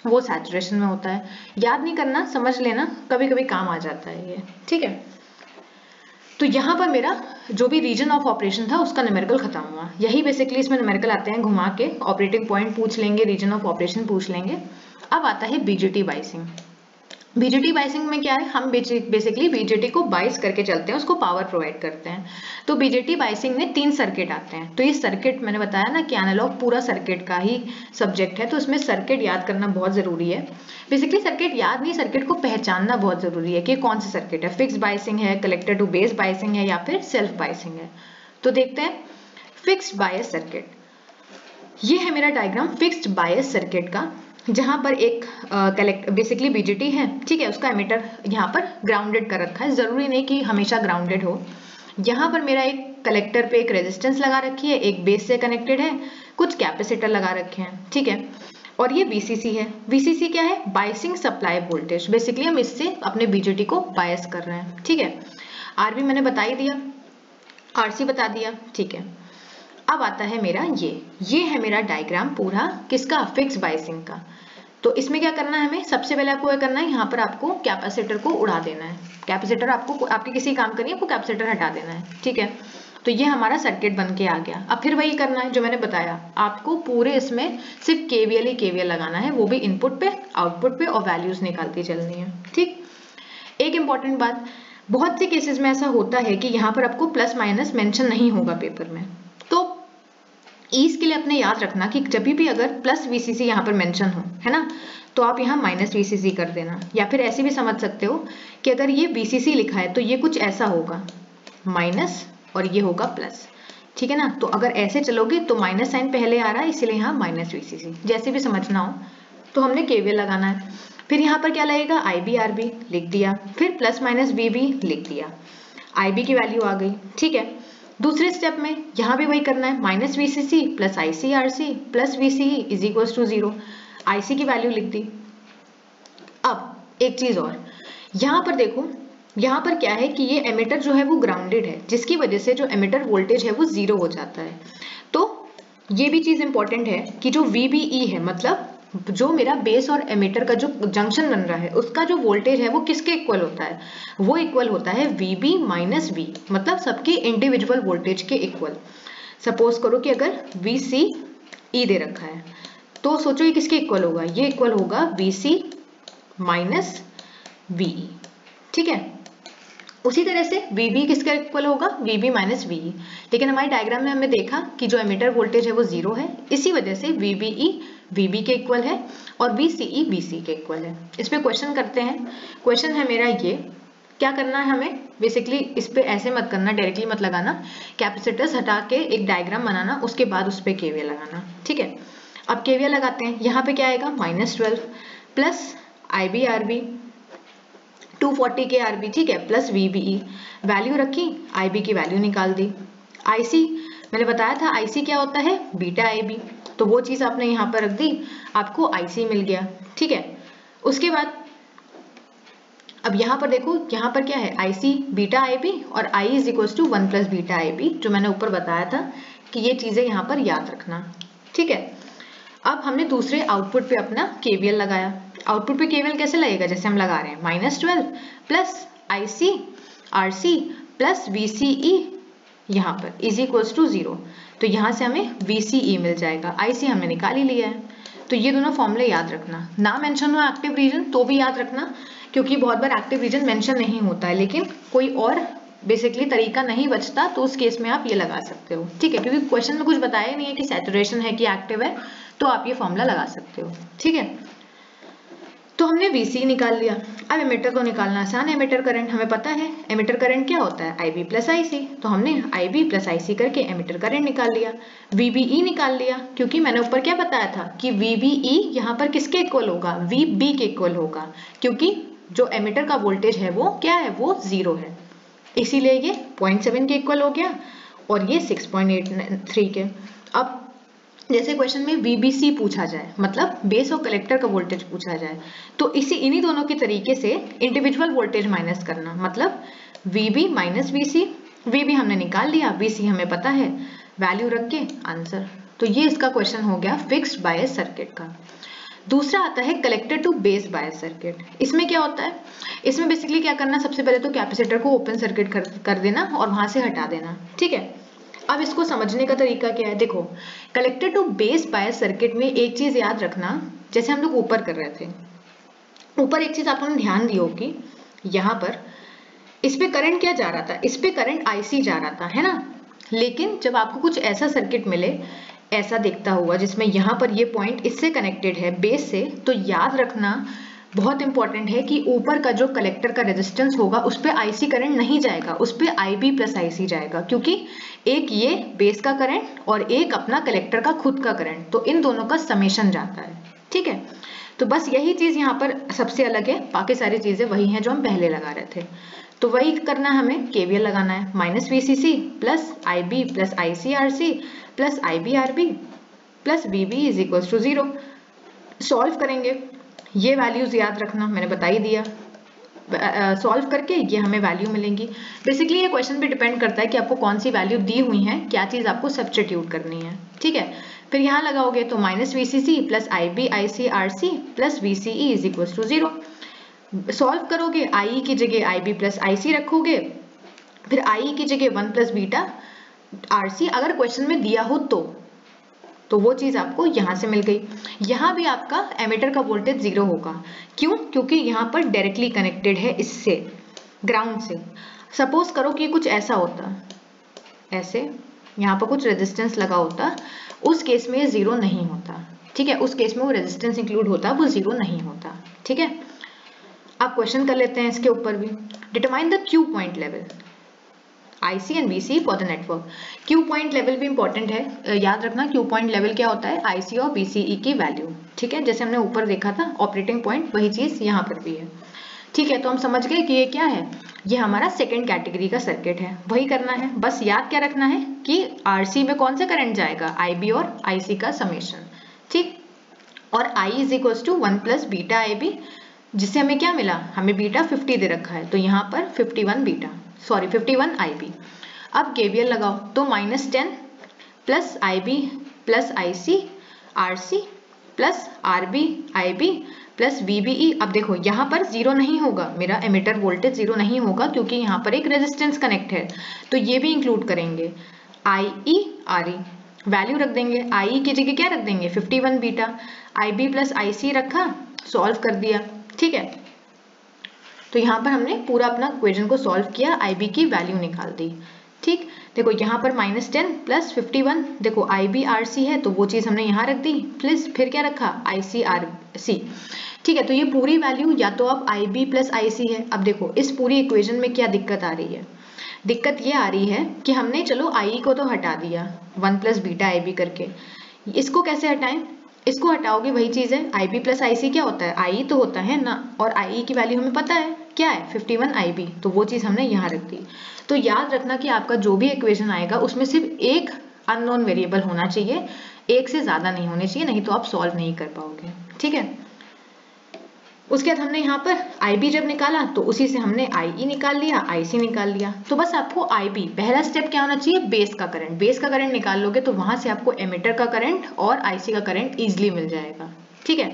वो सैचुरेशन में होता है। याद नहीं करना, समझ लेना, कभी कभी काम आ जाता है ये। ठीक है, तो यहाँ पर मेरा जो भी रीजन ऑफ ऑपरेशन था उसका न्यूमेरिकल खत्म हुआ। यही बेसिकली इसमें न्यूमेरिकल आते हैं, घुमा के ऑपरेटिंग पॉइंट पूछ लेंगे, रीजन ऑफ ऑपरेशन पूछ लेंगे। अब आता है BJT बाइसिंग। BJT बाइसिंग में क्या है, हम बेसिकली BJT को बाइस करके चलते हैं, उसको पावर प्रोवाइड करते हैं। तो BJT बाइसिंग में 3 सर्किट आते हैं। तो ये सर्किट मैंने बताया ना कि एनालॉग पूरा सर्किट का ही सब्जेक्ट है, तो इसमें सर्किट याद करना बहुत जरूरी है। बेसिकली सर्किट याद नहीं, सर्किट को पहचानना बहुत जरूरी है कि कौन सा सर्किट है, फिक्स्ड बाइसिंग है, कलेक्टर टू बेस बाइसिंग है, या फिर सेल्फ बाइसिंग है। तो देखते हैं फिक्स्ड बायस सर्किट। ये है मेरा डायग्राम फिक्स्ड बायस सर्किट का, जहां पर एक बेसिकली BJT है। ठीक है, उसका एमिटर यहाँ पर ग्राउंडेड कर रखा है, जरूरी नहीं कि हमेशा ग्राउंडेड हो। यहाँ पर मेरा एक कलेक्टर पे एक रेजिस्टेंस लगा रखी है, एक बेस से कनेक्टेड है, कुछ कैपेसिटर लगा रखे हैं। ठीक है, और ये VCC है। VCC क्या है, बाइसिंग सप्लाई वोल्टेज। बेसिकली हम इससे अपने BJT को बायस कर रहे हैं। ठीक है, RB मैंने बता ही दिया, RC बता दिया। ठीक है, अब आता है मेरा ये है मेरा डायग्राम पूरा किसका, फिक्स बाइसिंग का। तो इसमें क्या करना है, हमें सबसे पहले आपको क्या करना है, यहाँ पर आपको कैपेसिटर को उड़ा देना है। कैपेसिटर आपको आपके किसी काम का नहीं, आपको कैपेसिटर हटा देना है। ठीक है, तो ये हमारा सर्किट बन के आ गया। अब फिर वही करना है जो मैंने बताया आपको, पूरे इसमें सिर्फ KVL ही KVL लगाना है, वो भी इनपुट पे, आउटपुट पे, और वैल्यूज निकालती चलनी है। ठीक, एक इंपॉर्टेंट बात, बहुत से केसेस में ऐसा होता है कि यहाँ पर आपको प्लस माइनस मेंशन नहीं होगा पेपर में, तो ईज के लिए अपने याद रखना कि जब भी अगर प्लस VCC यहाँ पर मेंशन हो, है ना, तो आप यहाँ माइनस VCC कर देना। या फिर ऐसे भी समझ सकते हो कि अगर ये VCC लिखा है तो ये कुछ ऐसा होगा, माइनस और ये होगा प्लस। ठीक है ना, तो अगर ऐसे चलोगे तो माइनस साइन पहले आ रहा है, इसलिए यहाँ माइनस VCC, जैसे भी समझना हो। तो हमने KVL लगाना है। फिर यहाँ पर क्या लगेगा, IB RB लिख दिया, फिर प्लस माइनस BB लिख दिया, IB की वैल्यू आ गई। ठीक है, दूसरे स्टेप में यहाँ भी वही करना है, minus VCC plus IC RC plus VCE is equals to 0, IC की वैल्यू लिख दी। अब एक चीज और, यहाँ पर देखो, यहाँ पर क्या है कि ये एमिटर जो है वो ग्राउंडेड है, जिसकी वजह से जो एमिटर वोल्टेज है वो 0 हो जाता है। तो ये भी चीज इंपॉर्टेंट है कि जो VBE है, मतलब जो मेरा बेस और एमिटर का जो जंक्शन बन रहा है उसका जो वोल्टेज है वो किसके इक्वल होता है, वो इक्वल होता है VB माइनस V, मतलब सबके इंडिविजुअल वोल्टेज के इक्वल। सपोज करो कि अगर VCE दे रखा है तो सोचो ये किसके इक्वल होगा, ये इक्वल होगा VC माइनस VE। ठीक है, उसी तरह से VB किसका इक्वल होगा, VB माइनस VE। लेकिन हमारे डायग्राम में हमने देखा कि जो एमिटर वोल्टेज है वो 0 है, इसी वजह से VBE VB के इक्वल है और VCE VC के इक्वल है। इस पे क्वेश्चन करते हैं। क्वेश्चन है मेरा ये, क्या करना है हमें, बेसिकली इस पे ऐसे मत करना, डायरेक्टली मत लगाना, कैपेसिटर्स हटा के एक डायग्राम बनाना, उसके बाद उस पे KVL लगाना। ठीक है, अब KVL लगाते हैं। यहाँ पे क्या आएगा, -12 प्लस IB RB 240 के RB, ठीक है, प्लस VBE, वैल्यू रखी, IB की वैल्यू निकाल दी। IC मैंने बताया था IC क्या होता है, बीटा IB, तो वो चीज आपने यहाँ पर रख दी, आपको IC मिल गया। ठीक है, उसके बाद अब यहाँ पर देखो, यहाँ पर क्या है, IC बीटा IB और I is equals to 1 plus beta IB, जो मैंने ऊपर बताया था कि ये चीजें यहाँ पर याद रखना। ठीक है, अब हमने दूसरे आउटपुट पे अपना KVL लगाया। आउटपुट पे KVL कैसे लगेगा, जैसे हम लगा रहे हैं, -12 plus IC RC plus VCE यहाँ पर इज इक्वल्स टू 0, तो यहाँ से हमें VCE मिल जाएगा, IC हमने निकाल ही लिया है। तो ये दोनों फॉर्मूले याद रखना। ना मेंशन हो एक्टिव रीजन तो भी याद रखना, क्योंकि बहुत बार एक्टिव रीजन मेंशन नहीं होता है, लेकिन कोई और बेसिकली तरीका नहीं बचता तो उस केस में आप ये लगा सकते हो। ठीक है, क्योंकि क्वेश्चन में कुछ बताया नहीं है कि सैचुरेशन है कि एक्टिव है, तो आप ये फॉर्मूला लगा सकते हो। ठीक है, तो हमने VC निकाल लिया। अब एमिटर को निकालना आसान है। एमिटर करंट हमें पता है, एमिटर करंट क्या होता है, IB प्लस IC। तो हमने IB प्लस IC करके एमिटर करंट निकाल लिया। VBE निकाल लिया, क्योंकि मैंने ऊपर क्या बताया था कि VBE यहाँ पर किसके इक्वल होगा, VB के इक्वल होगा, क्योंकि जो एमिटर का वोल्टेज है वो क्या है, वो 0 है, इसीलिए ये 0.7 के इक्वल हो गया और ये 6.83 के। अब जैसे क्वेश्चन में VBC पूछा जाए, मतलब बेस और कलेक्टर का वोल्टेज पूछा जाए, तो इन्हीं दोनों के तरीके से इंडिविजुअल वोल्टेज माइनस करना, मतलब VB माइनस VC। VB हमने निकाल लिया, VC हमें पता है, वैल्यू रख के आंसर। तो ये इसका क्वेश्चन हो गया फिक्स्ड बायस सर्किट का। दूसरा आता है collector to base bias circuit. इसमें क्या होता है, इसमें बेसिकली क्या करना, सबसे पहले तो कैपेसिटर को ओपन सर्किट कर देना और वहां से हटा देना। ठीक है, अब इसको समझने का तरीका क्या है, देखो collector to base bias circuit में एक चीज याद रखना, जैसे हम लोग ऊपर कर रहे थे, ऊपर एक चीज आप लोगों ने ध्यान दी होगी, यहाँ पर इस पे करंट क्या जा रहा था, इस पे करंट IC जा रहा था, है ना। लेकिन जब आपको कुछ ऐसा सर्किट मिले, ऐसा दिखता हुआ जिसमें यहाँ पर ये पॉइंट इससे कनेक्टेड है बेस से, तो याद रखना बहुत इंपॉर्टेंट है कि ऊपर का जो कलेक्टर का रेजिस्टेंस होगा उस पे IC करंट नहीं जाएगा, उस पे IB प्लस IC जाएगा, क्योंकि एक ये बेस का करंट और एक अपना कलेक्टर का खुद का करंट, तो इन दोनों का समेशन जाता है। ठीक है, तो बस यही चीज यहाँ पर सबसे अलग है, बाकी सारी चीजें वही हैं जो हम पहले लगा रहे थे। तो वही करना, हमें KVL लगाना है, minus VCC plus IB plus ICRC plus IBRB plus VB is equal to 0। Solve करेंगे, ये वैल्यूज याद रखना, मैंने बता ही दिया। सॉल्व करके ये हमें वैल्यू मिलेंगी। बेसिकली ये क्वेश्चन पे डिपेंड करता है कि आपको कौन सी वैल्यू दी हुई है, क्या चीज आपको सब्स्टिट्यूट करनी है। ठीक है, फिर यहाँ लगाओगे तो minus VCC plus IB ICRC plus VCE is equal to 0। Solve करोगे, IE की जगह IB प्लस IC रखोगे, फिर IE की जगह 1 प्लस बीटा RC अगर क्वेश्चन में दिया हो तो वो चीज आपको यहां से मिल गई। यहां भी आपका एमिटर का वोल्टेज 0 होगा, क्यों, क्योंकि यहां पर डायरेक्टली कनेक्टेड है इससे, ग्राउंड से। सपोज करो कि कुछ ऐसा होता, ऐसे यहाँ पर कुछ रेजिस्टेंस लगा होता, उस केस में 0 नहीं होता। ठीक है, उस केस में वो रेजिस्टेंस इंक्लूड होता, वो 0 नहीं होता। ठीक है, अब क्वेश्चन कर लेते हैं इसके ऊपर भी। Determine the Q point level IC and VC for the network. Q point level भी इंपॉर्टेंट है, याद रखना क्यू पॉइंट लेवल क्या होता है, IC और VCE की वैल्यू। ठीक है, जैसे हमने ऊपर देखा था ऑपरेटिंग पॉइंट, वही चीज यहाँ पर भी है। ठीक है, तो हम समझ गए कि ये क्या है, ये हमारा सेकेंड कैटेगरी का सर्किट है। वही करना है, बस याद क्या रखना है कि RC में कौन सा करंट जाएगा, IB और IC का समेशन। ठीक, और I is equal to 1 plus beta IB, जिससे हमें क्या मिला, हमें बीटा 50 दे रखा है, तो यहाँ पर 51 IB। अब KVL लगाओ, तो -10 plus IB plus IC RC plus RB IB plus VBE। अब देखो यहाँ पर 0 नहीं होगा, मेरा एमिटर वोल्टेज 0 नहीं होगा, क्योंकि यहाँ पर एक रेजिस्टेंस कनेक्ट है, तो ये भी इंक्लूड करेंगे। IE RE वैल्यू रख देंगे, IE की जगह क्या रख देंगे, 51 बीटा, IB प्लस IC रखा, सॉल्व कर दिया। ठीक है, तो यहाँ पर हमने पूरा अपना इक्वेशन को सॉल्व किया, IB की वैल्यू निकाल दी। ठीक, देखो यहाँ पर -10 प्लस 51, देखो IB RC है तो वो चीज हमने यहाँ रख दी, प्लस फिर क्या रखा, IC RC। ठीक है, तो ये पूरी वैल्यू या तो अब IB प्लस IC है। अब देखो इस पूरी इक्वेशन में क्या दिक्कत आ रही है, दिक्कत ये आ रही है कि हमने चलो IE को तो हटा दिया 1 प्लस बीटा IB करके, इसको कैसे हटाएं, इसको हटाओगे वही चीज है, IB प्लस IC क्या होता है, IE तो होता है ना, और IE की वैल्यू हमें पता है क्या है, 51 IB, तो वो चीज हमने यहाँ रख दी। तो याद रखना कि आपका जो भी इक्वेशन आएगा उसमें सिर्फ एक अननोन वेरिएबल होना चाहिए, एक से ज्यादा नहीं होने चाहिए, नहीं तो आप सॉल्व नहीं कर पाओगे। ठीक है, उसके बाद हमने यहाँ पर IB जब निकाला तो उसी से हमने IE निकाल लिया, IC निकाल लिया। तो बस आपको IB पहला स्टेप क्या होना चाहिए, बेस का करंट, बेस का करंट निकाल लोगे तो वहां से आपको एमिटर का करंट और IC का करंट इजिली मिल जाएगा। ठीक है,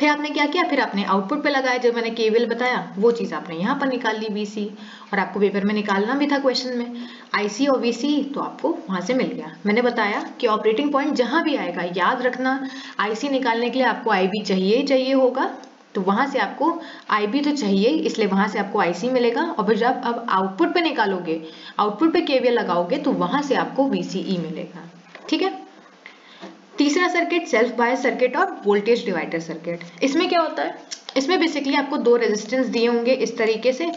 फिर आपने क्या किया, फिर आपने आउटपुट पे लगाया, जो मैंने केवीएल बताया वो चीज आपने यहाँ पर निकाल ली वीसी, और आपको पेपर में निकालना भी था क्वेश्चन में आईसी और वीसी, तो आपको वहां से मिल गया। मैंने बताया कि ऑपरेटिंग पॉइंट जहां भी आएगा, याद रखना आईसी निकालने के लिए आपको आईबी चाहिए ही चाहिए होगा, तो वहां से आपको आईबी तो चाहिए, इसलिए वहां से आपको आईसी मिलेगा। और फिर जब अब आउटपुट पे निकालोगे, आउटपुट पे केवीएल लगाओगे, तो वहां से आपको वीसीई मिलेगा। ठीक है। तीसरा सर्किट सेल्फ बायस सर्किट और वोल्टेज डिवाइडर सर्किट। इसमें क्या होता है, इसमें बेसिकली आपको दो रेजिस्टेंस दिए होंगे इस तरीके से,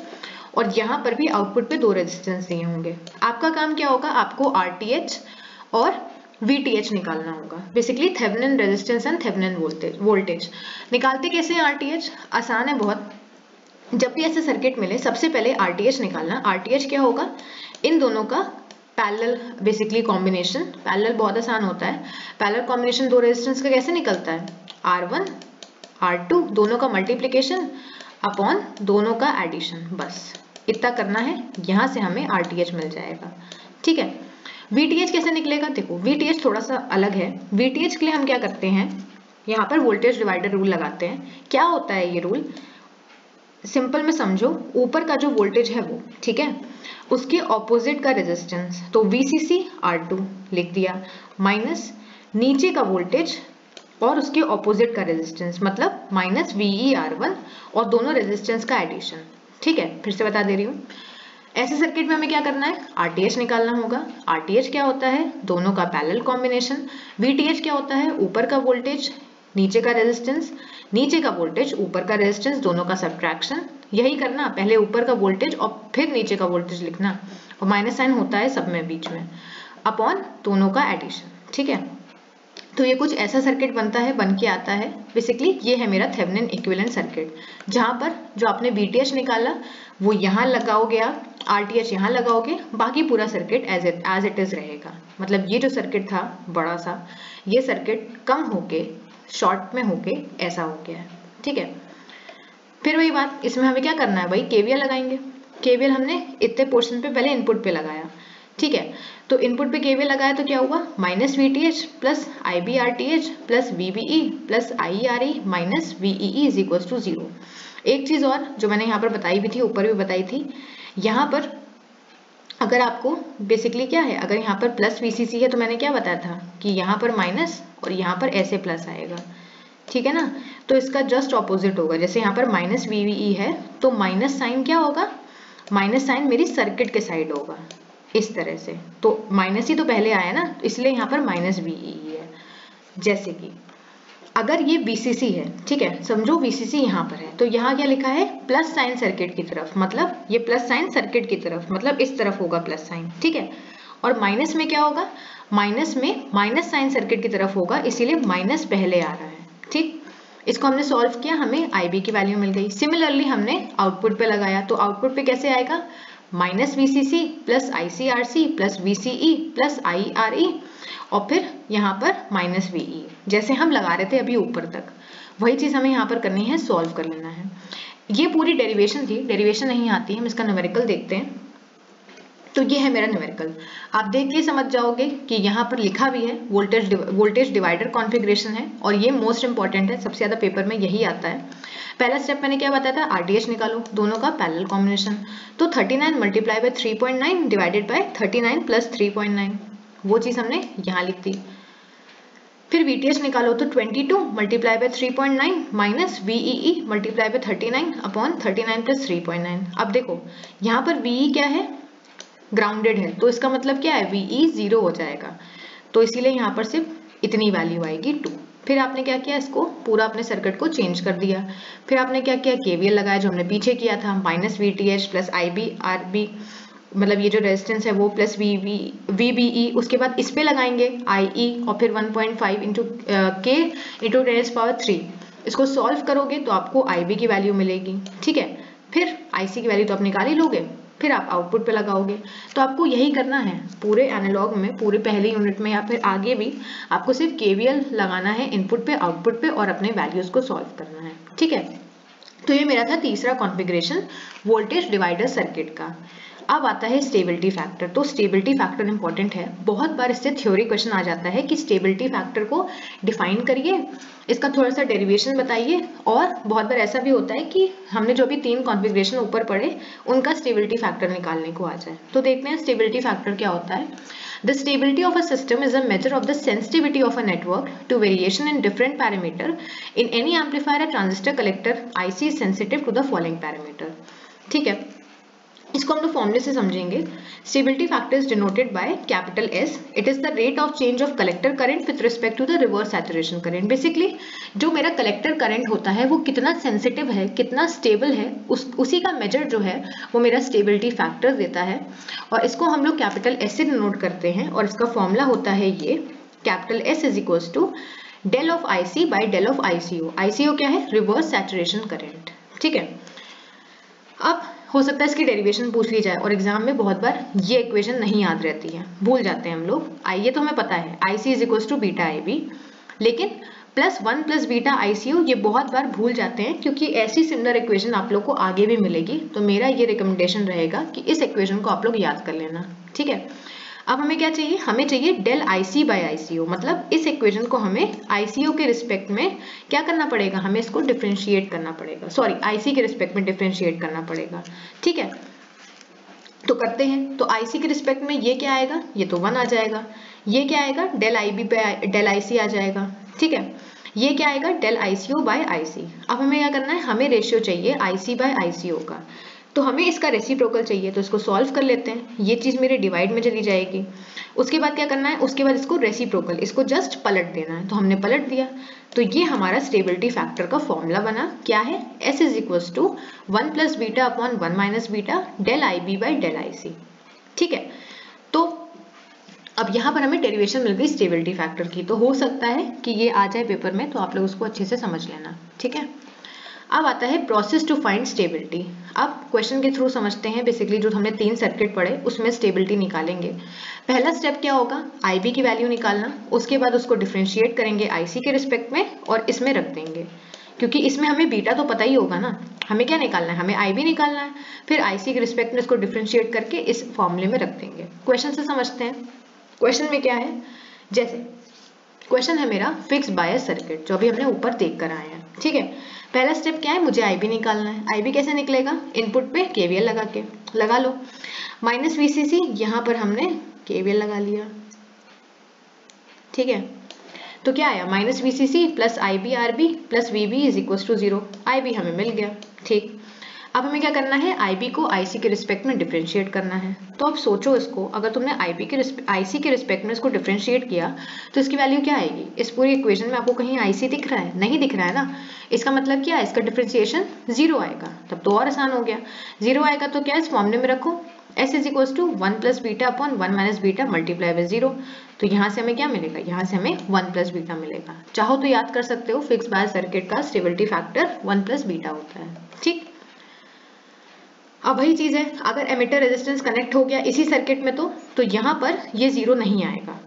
और यहाँ पर भी आउटपुट पे दो रेजिस्टेंस दिए होंगे। आपका काम क्या होगा, आपको आरटीएच और वीटीएच निकालना होगा। Basically Thevenin resistance and Thevenin voltage निकालते कैसे हैं आरटीएच, आसान है बहुत। जब भी ऐसे सर्किट मिले सबसे पहले आरटीएच निकालना। आरटीएच क्या होगा, इन दोनों का पैरेलल बेसिकली कॉम्बिनेशन। पैरेलल बहुत आसान होता है, पैरेलल कॉम्बिनेशन दो रेजिस्टेंस का कैसे निकलता है, R1 R2 दोनों का मल्टीप्लिकेशन अपॉन दोनों का एडिशन, बस इतना करना है, यहां से हमें आरटीएच मिल जाएगा। ठीक है। वीटीएच कैसे निकलेगा, देखो वीटीएच थोड़ा सा अलग है। वीटीएच के लिए हम क्या करते हैं, यहाँ पर वोल्टेज डिवाइडर रूल लगाते हैं। क्या होता है ये रूल, सिंपल में समझो, ऊपर का जो वोल्टेज है वो, ठीक है, उसके ऑपोजिट का रेजिस्टेंस, तो VCC R2 लिख दिया, माइनस नीचे का वोल्टेज और उसके ऑपोजिट का रेजिस्टेंस, मतलब माइनस VE R1 और दोनों रेजिस्टेंस का एडिशन। ठीक है, फिर से बता दे रही हूँ। ऐसे सर्किट में हमें क्या करना है, आरटीएच निकालना होगा। आरटीएच क्या होता है, दोनों का पैरेलल कॉम्बिनेशन। वीटीएच क्या होता है, ऊपर का वोल्टेज नीचे का रेजिस्टेंस, नीचे का वोल्टेज ऊपर का रेजिस्टेंस, दोनों का सब्ट्रैक्शन। यही करना, पहले ऊपर का वोल्टेज और फिर नीचे का वोल्टेज लिखना, और माइनस साइन होता है सब में बीच में, अपॉन दोनों का एडिशन। ठीक है, तो ये कुछ ऐसा सर्किट बनता है, बन के आता है। बेसिकली ये है मेरा थेवेनिन इक्विवेलेंट सर्किट, जहां पर जो आपने वीटीएच निकाला वो यहाँ लगाओगे आप, आरटीएच यहाँ लगाओगे, बाकी पूरा सर्किट एज इट इज रहेगा। मतलब ये जो सर्किट था बड़ा सा, ये सर्किट कम होके शॉर्ट में होके ऐसा हो गया है। ठीक है, फिर वही बात, इसमें हमें क्या करना है भाई, केवीएल लगाएंगे। केवीएल हमने इतने पोर्शन पे पहले इनपुट पे लगाया। ठीक है, तो इनपुट पे केवीएल लगाया तो क्या हुआ, minus VTH plus IBRTH plus VBE plus IRE minus VEE is equal to 0। एक चीज और जो मैंने यहाँ पर बताई भी थी, ऊपर भी बताई थी, यहाँ पर अगर आपको बेसिकली क्या है, अगर यहाँ पर प्लस वीसीसी है तो मैंने क्या बताया था कि यहाँ पर माइनस और यहाँ पर ऐसे प्लस आएगा। ठीक है ना, तो इसका जस्ट ऑपोजिट होगा। जैसे यहाँ पर माइनस वीवीई है तो माइनस साइन क्या होगा, माइनस साइन मेरी सर्किट के साइड होगा इस तरह से, तो माइनस ही तो पहले आया ना, इसलिए यहाँ पर माइनस वीई है। जैसे कि अगर ये VCC है, ठीक है, समझो VCC यहाँ पर है, तो यहाँ क्या लिखा है, प्लस साइन सर्किट की तरफ, मतलब ये प्लस साइन सर्किट की तरफ, मतलब इस तरफ होगा प्लस साइन। ठीक है, और माइनस में क्या होगा, माइनस में माइनस साइन सर्किट की तरफ होगा, इसीलिए माइनस पहले आ रहा है। ठीक, इसको हमने सॉल्व किया, हमें IB की वैल्यू मिल गई। सिमिलरली हमने आउटपुट पे लगाया, तो आउटपुट पे कैसे आएगा, minus VCC plus ICRC plus VCE plus IRE और फिर यहाँ पर माइनस VE, जैसे हम लगा रहे थे अभी ऊपर तक, वही चीज हमें यहाँ पर करनी है, सॉल्व कर लेना है। ये पूरी डेरिवेशन थी, डेरिवेशन नहीं आती है, हम इसका न्यूमेरिकल देखते हैं। तो ये है मेरा न्यूमेरिकल, आप देख के समझ जाओगे कि यहाँ पर लिखा भी है वोल्टेज डिवाइडर कॉन्फ़िगरेशन है, और ये मोस्ट इंपॉर्टेंट है, सबसे ज्यादा पेपर में यही आता है। पहला स्टेप मैंने क्या बताया था, आरटीएच निकालो, दोनों का पैरेलल कॉम्बिनेशन, तो 39 multiply by 3.9 divided by 39 plus 3.9, वो चीज हमने यहाँ लिख दी। फिर VTH निकालो, तो 22 multiply by 3.9 minus VEE multiply by 39 upon 39 plus 3.9। अब देखो यहाँ पर VE क्या है, ग्राउंडेड है, तो इसका मतलब क्या है, VE 0 हो जाएगा, तो इसीलिए यहाँ पर सिर्फ इतनी वैल्यू आएगी 2। फिर आपने क्या किया, इसको पूरा अपने सर्किट को चेंज कर दिया। फिर आपने क्या किया, केवीएल लगाया जो हमने पीछे किया था, माइनस VTH प्लस IBRB, मतलब ये जो रेजिस्टेंस है वो, प्लस VBE, उसके बाद इस पे लगाएंगे IE और फिर 1.5 इंटू K इंटू 10⁻3। इसको सॉल्व करोगे तो आपको IB की वैल्यू मिलेगी। ठीक है, फिर IC की वैल्यू तो आप निकाल ही लोगे, फिर आप आउटपुट पे लगाओगे। तो आपको यही करना है पूरे एनालॉग में, पूरे पहले यूनिट में या फिर आगे भी, आपको सिर्फ केवीएल लगाना है इनपुट पे आउटपुट पे और अपने वैल्यूज को सॉल्व करना है। ठीक है, तो ये मेरा था तीसरा कॉन्फ़िगरेशन वोल्टेज डिवाइडर सर्किट का। अब आता है स्टेबिलिटी फैक्टर। तो स्टेबिलिटी फैक्टर इंपॉर्टेंट है, बहुत बार इससे थ्योरी क्वेश्चन आ जाता है कि स्टेबिलिटी फैक्टर को डिफाइन करिए, इसका थोड़ा सा डेरिवेशन बताइए, और बहुत बार ऐसा भी होता है कि हमने जो भी 3 कॉन्फ़िगरेशन ऊपर पढ़े उनका स्टेबिलिटी फैक्टर निकालने को आ जाए। तो देखते हैं स्टेबिलिटी फैक्टर क्या होता है। The stability of a system is a measure of the sensitivity of a network to variation in different parameter. In any amplifier, a transistor collector IC is sensitive to the following parameter. ठीक है, इसको हम लोग फॉर्मूले से समझेंगे। Stability factor is denoted by capital S. It is the rate of change of collector current with respect to the reverse saturation current. Basically जो मेरा कलेक्टर करंट होता है वो कितना सेंसिटिव है, कितना स्टेबल है, उसी का मेजर जो है वो मेरा स्टेबिलिटी फैक्टर देता है, और इसको हम लोग कैपिटल एस से डिनोट करते हैं, और इसका फॉर्मूला होता है ये capital S is equals to del of IC by del of ICO. ICO क्या है? Reverse saturation current. ठीक है, अब हो सकता है इसकी डेरिवेशन पूछ ली जाए, और एग्जाम में बहुत बार ये इक्वेशन नहीं याद रहती है, भूल जाते हैं हम लोग। आइए तो हमें पता है I C is equals to beta I B, लेकिन +1 + बीटा आई सी ओ ये बहुत बार भूल जाते हैं, क्योंकि ऐसी सिमिलर इक्वेशन आप लोग को आगे भी मिलेगी। तो मेरा ये रिकमेंडेशन रहेगा कि इस इक्वेशन को आप लोग याद कर लेना। ठीक है, अब हमें क्या चाहिए? हमें चाहिए डेल आईसी बाय आईसीओ, मतलब इस इक्वेशन को हमें आईसीओ के रिस्पेक्ट में क्या करना पड़ेगा? हमें इसको डिफरेंशिएट करना पड़ेगा, सॉरी आईसी के रिस्पेक्ट में डिफरेंशिएट करना पड़ेगा। ठीक है, तो करते हैं। तो आईसी के रिस्पेक्ट में ये क्या आएगा? ये तो 1 आ जाएगा। ये क्या आएगा? Del I B by del IC आ जाएगा। ठीक है, ये क्या आएगा? Del ICO by IC. अब हमें क्या करना है? हमें रेशियो चाहिए आईसी बाय आईसीओ का, तो हमें इसका रेसिप्रोकल चाहिए, तो इसको सॉल्व कर लेते हैं। ये चीज मेरे डिवाइड में चली जाएगी। उसके बाद क्या करना है? उसके बाद इसको रेसिप्रोकल, इसको जस्ट पलट देना है, तो हमने पलट दिया। तो ये हमारा स्टेबिलिटी फैक्टर का फॉर्मूला बना। क्या है? S is equals to 1 + beta upon 1 - beta del I B by del I C. ठीक है, तो अब यहाँ पर हमें डेरिवेशन मिल गई स्टेबिलिटी फैक्टर की। तो हो सकता है कि ये आ जाए पेपर में, तो आप लोग उसको अच्छे से समझ लेना। ठीक है, अब आता है प्रोसेस टू फाइंड स्टेबिलिटी। अब क्वेश्चन के थ्रू समझते हैं। बेसिकली जो हमने 3 सर्किट पढ़े उसमें स्टेबिलिटी निकालेंगे। पहला स्टेप क्या होगा? आईबी की वैल्यू निकालना। उसके बाद उसको डिफरेंशिएट करेंगे आईसी के रिस्पेक्ट में और इसमें रख देंगे, क्योंकि इसमें हमें बीटा तो पता ही होगा ना। हमें क्या निकालना है? हमें आईबी निकालना है। फिर आईसी के रिस्पेक्ट में इसको डिफरेंशिएट करके इस फॉर्मूले में रख देंगे। क्वेश्चन से समझते हैं। क्वेश्चन में क्या है? जैसे क्वेश्चन है मेरा फिक्स बायस सर्किट, जो अभी हमने ऊपर देख कर आए हैं। ठीक है, पहला स्टेप क्या है? मुझे आईबी निकालना है। आईबी कैसे निकलेगा? इनपुट पे केवीएल लगा लो। माइनस वीसीसी, यहाँ पर हमने केवीएल लगा लिया। ठीक है, तो क्या आया? Minus VCC plus IB RB plus VB is equal to 0। IB हमें मिल गया। ठीक, अब हमें क्या करना है? आईबी को आईसी के रिस्पेक्ट में डिफरेंशिएट करना है। तो अब सोचो इसको, अगर तुमने आईसी के रिस्पेक्ट में इसको डिफरेंशिएट किया तो इसकी वैल्यू क्या आएगी? इस पूरी इक्वेशन में आपको कहीं आईसी दिख रहा है? नहीं दिख रहा है ना। इसका मतलब क्या है? इसका डिफरेंशिएशन 0 आएगा। तब तो और आसान हो गया। 0 आएगा तो क्या इस फॉर्मूले में रखो, S is equal to 1 + beta upon 1 - beta multiply by 0। तो यहाँ से हमें क्या मिलेगा? यहाँ से हमें 1 + बीटा मिलेगा। चाहो तो याद कर सकते हो, फिक्स बायस सर्किट का स्टेबिलिटी फैक्टर 1 + बीटा होता है। ठीक, अब वही चीज है, अगर एमिटर रेजिस्टेंस कनेक्ट हो गया इसी सर्किट में तो यहाँ पर ये 0 नहीं आएगा।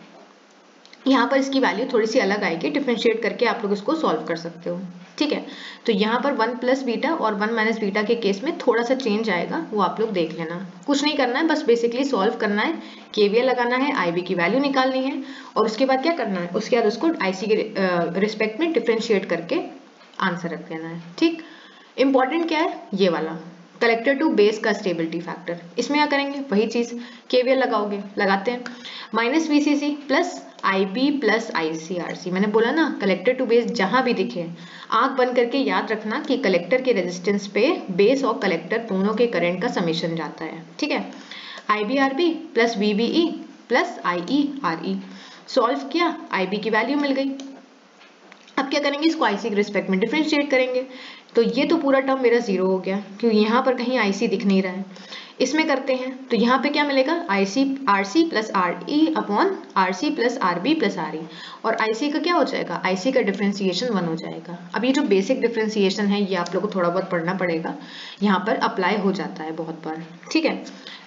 यहाँ पर इसकी वैल्यू थोड़ी सी अलग आएगी। डिफरेंशिएट करके आप लोग इसको सॉल्व कर सकते हो। ठीक है, तो यहाँ पर 1 + बीटा और 1 - बीटा के केस में थोड़ा सा चेंज आएगा, वो आप लोग देख लेना। कुछ नहीं करना है, बस बेसिकली सॉल्व करना है, केवीएल लगाना है, आईबी की वैल्यू निकालनी है, और उसके बाद क्या करना है? उसके बाद उसको आईसी के रिस्पेक्ट में डिफरेंशिएट करके आंसर रख देना है। ठीक, इंपॉर्टेंट क्या है? ये वाला कलेक्टर टू बेस का स्टेबिलिटी फैक्टर। इसमें क्या करेंगे? वही चीज, केवीएल लगाओगे। लगाते हैं। Minus VCC plus IB plus ICRC. मैंने बोला ना, कलेक्टर टू बेस जहां भी दिखे आंख बंद करके याद रखना कि कलेक्टर के रेजिस्टेंस पे बेस और कलेक्टर दोनों के करंट का समेशन जाता है। ठीक है, आईबीआरबी प्लस वीबीई प्लस आईईआरई। सॉल्व किया, आईबी की वैल्यू मिल गई। अब क्या करेंगे? इसको आईसी के रिस्पेक्ट में डिफरेंशिएट करेंगे। तो ये तो पूरा टर्म मेरा 0 हो गया, क्योंकि यहाँ पर कहीं आईसी दिख नहीं रहा है। इसमें करते हैं तो यहाँ पे क्या मिलेगा? RC plus RE upon RC plus RB plus RE, और आईसी का क्या हो जाएगा? आईसी का डिफरेंशिएशन 1 हो जाएगा। अब ये जो बेसिक डिफरेंशिएशन है ये आप लोग को थोड़ा बहुत पढ़ना पड़ेगा, यहाँ पर अप्लाई हो जाता है बहुत बार। ठीक है,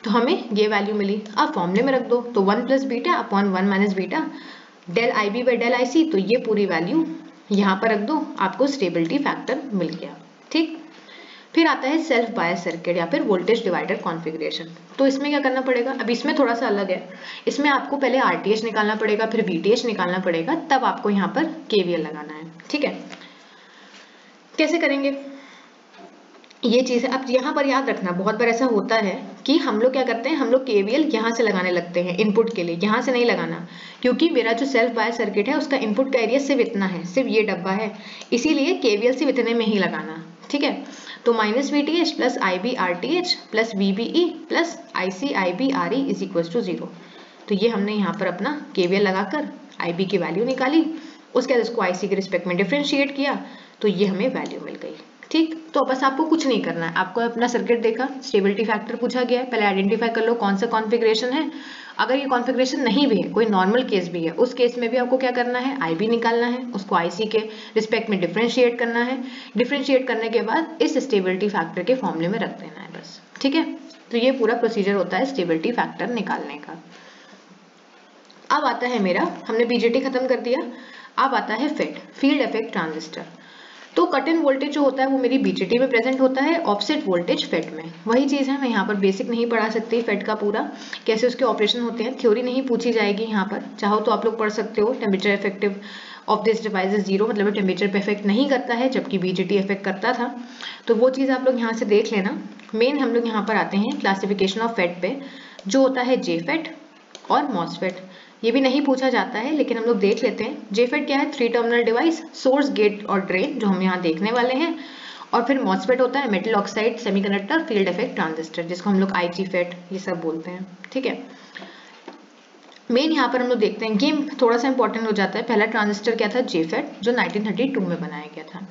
तो हमें ये वैल्यू मिली। अब फॉर्मूले में रख दो, तो 1 + beta upon 1 - beta del IB by del IC. तो ये पूरी वैल्यू यहाँ पर रख दो, आपको स्टेबिलिटी फैक्टर मिल गया। ठीक, फिर आता है सेल्फ बायस सर्किट या फिर वोल्टेज डिवाइडर कॉन्फ़िगरेशन। तो इसमें क्या करना पड़ेगा, अब इसमें थोड़ा सा अलग है, इसमें आपको पहले आरटीएच निकालना पड़ेगा, फिर वीटीएच निकालना पड़ेगा, तब आपको यहाँ पर केवीएल लगाना है। ठीक है, कैसे करेंगे ये चीज है। अब यहाँ पर याद रखना, बहुत बार ऐसा होता है कि हम लोग क्या करते हैं, हम लोग केवीएल यहाँ से लगाने लगते हैं इनपुट के लिए, यहाँ से नहीं लगाना, क्योंकि मेरा जो सेल्फ बायस सर्किट है उसका इनपुट का एरिया सिर्फ इतना है, सिर्फ ये डब्बा है, इसीलिए केवीएल सिर्फ इतने में ही लगाना। ठीक है, तो minus VTH plus IB RTH plus VBE plus IC IB RE is equal to 0। तो ये हमने यहाँ पर अपना केवीएल लगाकर IB की वैल्यू निकाली, उसके बाद इसको IC के रिस्पेक्ट में डिफरेंशिएट किया, तो ये हमें वैल्यू मिल गई। ठीक, तो बस आपको कुछ नहीं करना है, आपको अपना सर्किट देखा, स्टेबिलिटी फैक्टर पूछा गया है, पहले आइडेंटिफाई कर लो कौन सा कॉन्फ़िगरेशन है। अगर ये कॉन्फ़िगरेशन नहीं भी है, कोई नॉर्मल केस भी है, उस केस में भी आपको क्या करना है, IB निकालना है, उसको IC के रिस्पेक्ट में डिफरेंशिएट करना है, डिफरेंशिएट करने के बाद इस स्टेबिलिटी फैक्टर के फॉर्मूले में रख देना है बस। ठीक है, तो ये पूरा प्रोसीजर होता है स्टेबिलिटी फैक्टर निकालने का। अब आता है मेरा, हमने BJT खत्म कर दिया, अब आता है FET, फील्ड इफेक्ट ट्रांजिस्टर। तो कट इन वोल्टेज जो होता है वो मेरी बीजेटी में प्रेजेंट होता है, ऑफसेट वोल्टेज फेट में। वही चीज है, मैं यहाँ पर बेसिक नहीं पढ़ा सकती फेट का पूरा, कैसे उसके ऑपरेशन होते हैं, थ्योरी नहीं पूछी जाएगी यहाँ पर, चाहो तो आप लोग पढ़ सकते हो। Temperature effective of this device is 0, मतलब टेम्परेचर पे इफेक्ट नहीं करता है, जबकि बीजेटी इफेक्ट करता था, तो वो चीज आप लोग यहाँ से देख लेना। मेन हम लोग यहाँ पर आते हैं क्लासिफिकेशन ऑफ फेट पे, जो होता है जेफेट और मॉसफेट। ये भी नहीं पूछा जाता है, लेकिन हम लोग देख लेते हैं। जेफेट क्या है, 3 टर्मिनल डिवाइस, सोर्स, गेट और ड्रेन, जो हम यहाँ देखने वाले हैं। और फिर मॉसफेट होता है metal oxide semiconductor field effect transistor, जिसको हम लोग IGFET ये सब बोलते हैं। ठीक है, मेन यहाँ पर हम लोग देखते हैं, गेम थोड़ा सा इंपॉर्टेंट हो जाता है। पहला ट्रांजिस्टर क्या था, जेफेट, जो 1932 में बनाया गया था।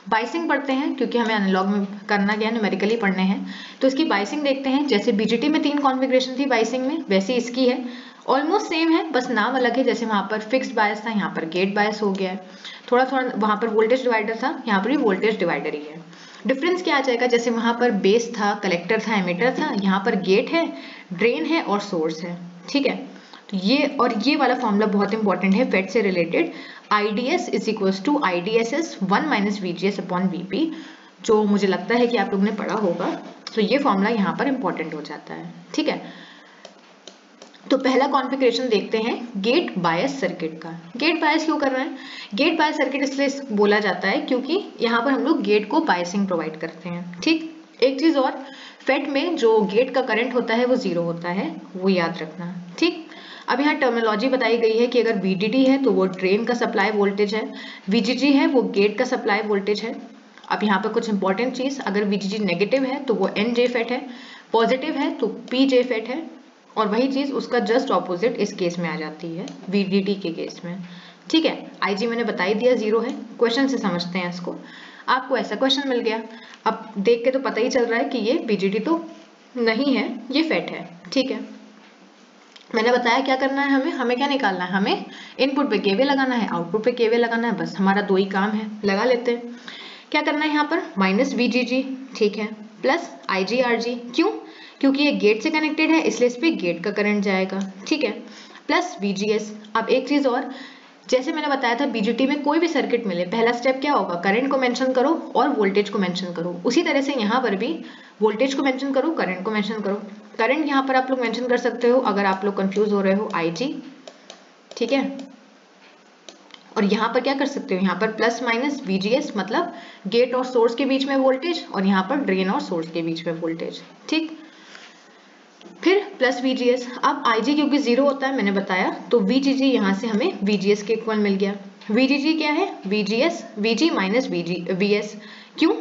बाइसिंग पढ़ते हैं, क्योंकि हमें एनालॉग में करना गया, न्यूमेरिकली पढ़ने हैं, तो इसकी बाइसिंग देखते हैं। जैसे बीजेटी में 3 कॉन्फ़िगरेशन थी बाइसिंग में, वैसे इसकी है, ऑलमोस्ट सेम है, बस नाम अलग है। जैसे वहां पर फिक्स्ड बायस था, यहाँ पर गेट बायस हो गया है। थोड़ा थोड़ा वहां पर वोल्टेज डिवाइडर था, यहाँ पर भी वोल्टेज डिवाइडर ही है। डिफरेंस क्या आ जाएगा, जैसे वहां पर बेस था, कलेक्टर था, एमिटर था, यहाँ पर गेट है, ड्रेन है और सोर्स है। ठीक है, तो ये वाला फॉर्मूला बहुत इंपॉर्टेंट है फेट से रिलेटेड। IDS is equal to IDSS 1 minus VGS upon VP, जो मुझे लगता है कि आप लोगों ने पढ़ा होगा। तो ये फॉर्मूला यहाँ पर इंपॉर्टेंट हो जाता है। ठीक है, तो पहला कॉन्फ़िगरेशन देखते हैं गेट बायस सर्किट का। गेट बायस क्यों कर रहे हैं, गेट बायस सर्किट इसलिए बोला जाता है क्योंकि यहाँ पर हम लोग गेट को बायसिंग प्रोवाइड करते हैं। ठीक, एक चीज और, फेट में जो गेट का करंट होता है वो 0 होता है, वो याद रखना। ठीक, अब यहाँ टर्मिनोलॉजी बताई गई है कि अगर VDD है तो वो ड्रेन का सप्लाई वोल्टेज है, VGG है वो गेट का सप्लाई वोल्टेज है। अब यहाँ पर कुछ इंपॉर्टेंट चीज, अगर VGG नेगेटिव है तो वो NJFET है, पॉजिटिव है तो PJFET है, और वही चीज उसका जस्ट ऑपोजिट इस केस में आ जाती है, VDD के केस में। ठीक है, IG मैंने बता ही दिया 0 है, क्वेश्चन से समझते हैं इसको। आपको ऐसा क्वेश्चन मिल गया, अब देख के तो पता ही चल रहा है कि ये BJT तो नहीं है, ये फेट है। ठीक है, मैंने बताया क्या करना है, हमें क्या निकालना है, हमें इनपुट पे केवीएल लगाना है, आउटपुट पे केवीएल लगाना है, बस हमारा 2 ही काम है, लगा लेते हैं। क्या करना है यहाँ पर, माइनस VGG, ठीक है, प्लस IGRG, क्यों, क्योंकि ये गेट से कनेक्टेड है, इसलिए इस पे गेट का करंट जाएगा। ठीक है, प्लस VGS। अब एक चीज और, जैसे मैंने बताया था बीजेटी में कोई भी सर्किट मिले, पहला स्टेप क्या होगा, करंट को मेंशन करो और वोल्टेज को मेंशन करो। उसी तरह से यहाँ पर भी वोल्टेज को मेंशन करो, करंट को मेंशन करो। करंट यहाँ पर आप लोग मेंशन कर सकते हो, अगर आप लोग कंफ्यूज हो रहे हो, IG। ठीक है, और यहाँ पर क्या कर सकते हो, यहाँ पर प्लस माइनस VGS, मतलब गेट और सोर्स के बीच में वोल्टेज, और यहाँ पर ड्रेन और सोर्स के बीच में वोल्टेज। ठीक, फिर प्लस VGS। अब IG क्योंकि 0 होता है मैंने बताया, तो VGG यहाँ से हमें VGS के इक्वल मिल गया। VGG क्या है, VGS, VG माइनस VS। क्यों,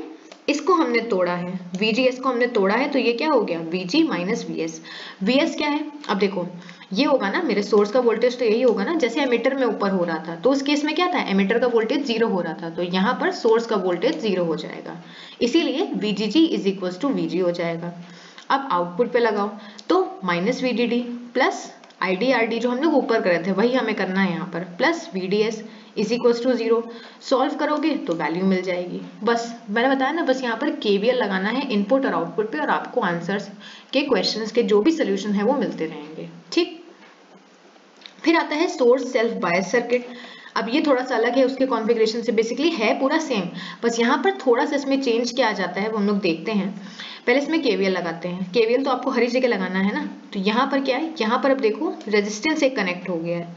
इसको हमने तोड़ा है, VGS को हमने तोड़ा है, तो ये क्या हो गया, VG माइनस VS। VS क्या है, अब देखो ये होगा ना, मेरे सोर्स का वोल्टेज तो यही होगा ना, जैसे एमिटर में ऊपर हो रहा था, तो उस केस में क्या था, एमिटर का वोल्टेज 0 हो रहा था, तो यहाँ पर सोर्स का वोल्टेज 0 हो जाएगा, इसीलिए VGG is equal to VG हो जाएगा। अब आउटपुट पे लगाओ, तो माइनस VDD प्लस IDRD जो हम लोग ऊपर कर रहे थे वही हमें करना है यहाँ पर, plus VDS is equal to 0। Solve करोगे तो वैल्यू मिल जाएगी। बस मैंने बताया ना, बस यहाँ पर KVL लगाना है इनपुट और आउटपुट पे, और आपको आंसर्स के क्वेश्चंस के जो भी सोल्यूशन है वो मिलते रहेंगे। ठीक, फिर आता है सोर्स सेल्फ बायस सर्किट। अब ये थोड़ा सा अलग है उसके कॉन्फ़िगरेशन से, बेसिकली है पूरा सेम, बस यहाँ पर थोड़ा सा इसमें चेंज क्या आ जाता है वो हम लोग देखते हैं। पहले इसमें केवीएल लगाते हैं। केवीएल तो आपको हर जगह लगाना है ना, तो यहाँ पर क्या है, यहाँ पर अब देखो रेजिस्टेंस एक कनेक्ट हो गया है।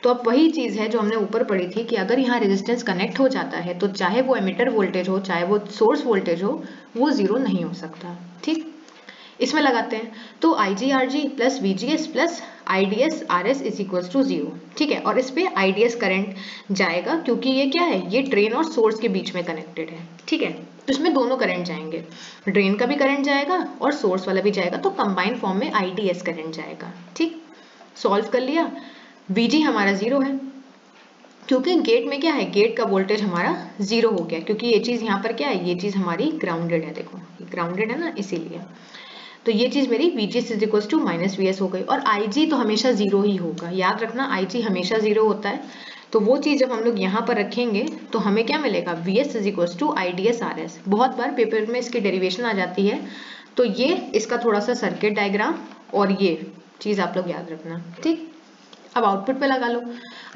तो अब वही चीज है जो हमने ऊपर पढ़ी थी कि अगर यहाँ रेजिस्टेंस कनेक्ट हो जाता है तो चाहे वो एमिटर वोल्टेज हो चाहे वो सोर्स वोल्टेज हो, वो जीरो नहीं हो सकता। ठीक, इसमें लगाते हैं तो IGRG plus VGS plus IDS RS is equal to 0। ठीक है, और इस पे IDS करंट जाएगा क्योंकि ये क्या है, ये ड्रेन और सोर्स के बीच में कनेक्टेड है। ठीक है, तो इसमें दोनों करंट जाएंगे, ड्रेन का भी करंट जाएगा और सोर्स वाला भी जाएगा, तो कंबाइंड फॉर्म में IDS करंट जाएगा। ठीक, सॉल्व कर लिया। VG हमारा 0 है क्योंकि गेट में क्या है, गेट का वोल्टेज हमारा 0 हो गया, क्योंकि ये चीज यहाँ पर क्या है, ये चीज हमारी ग्राउंडेड है। देखो ग्राउंडेड है ना, इसीलिए तो ये चीज मेरी VGS is equal to minus VS हो गई। और IG तो हमेशा 0 ही होगा, याद रखना IG हमेशा 0 होता है। तो वो चीज जब हम लोग यहाँ पर रखेंगे तो हमें क्या मिलेगा, VS is equal to IDS RS। बहुत बार पेपर में इसकी डेरिवेशन आ जाती है, तो ये इसका थोड़ा सा सर्किट डायग्राम और ये चीज आप लोग याद रखना। ठीक, अब आउटपुट पे लगा लो।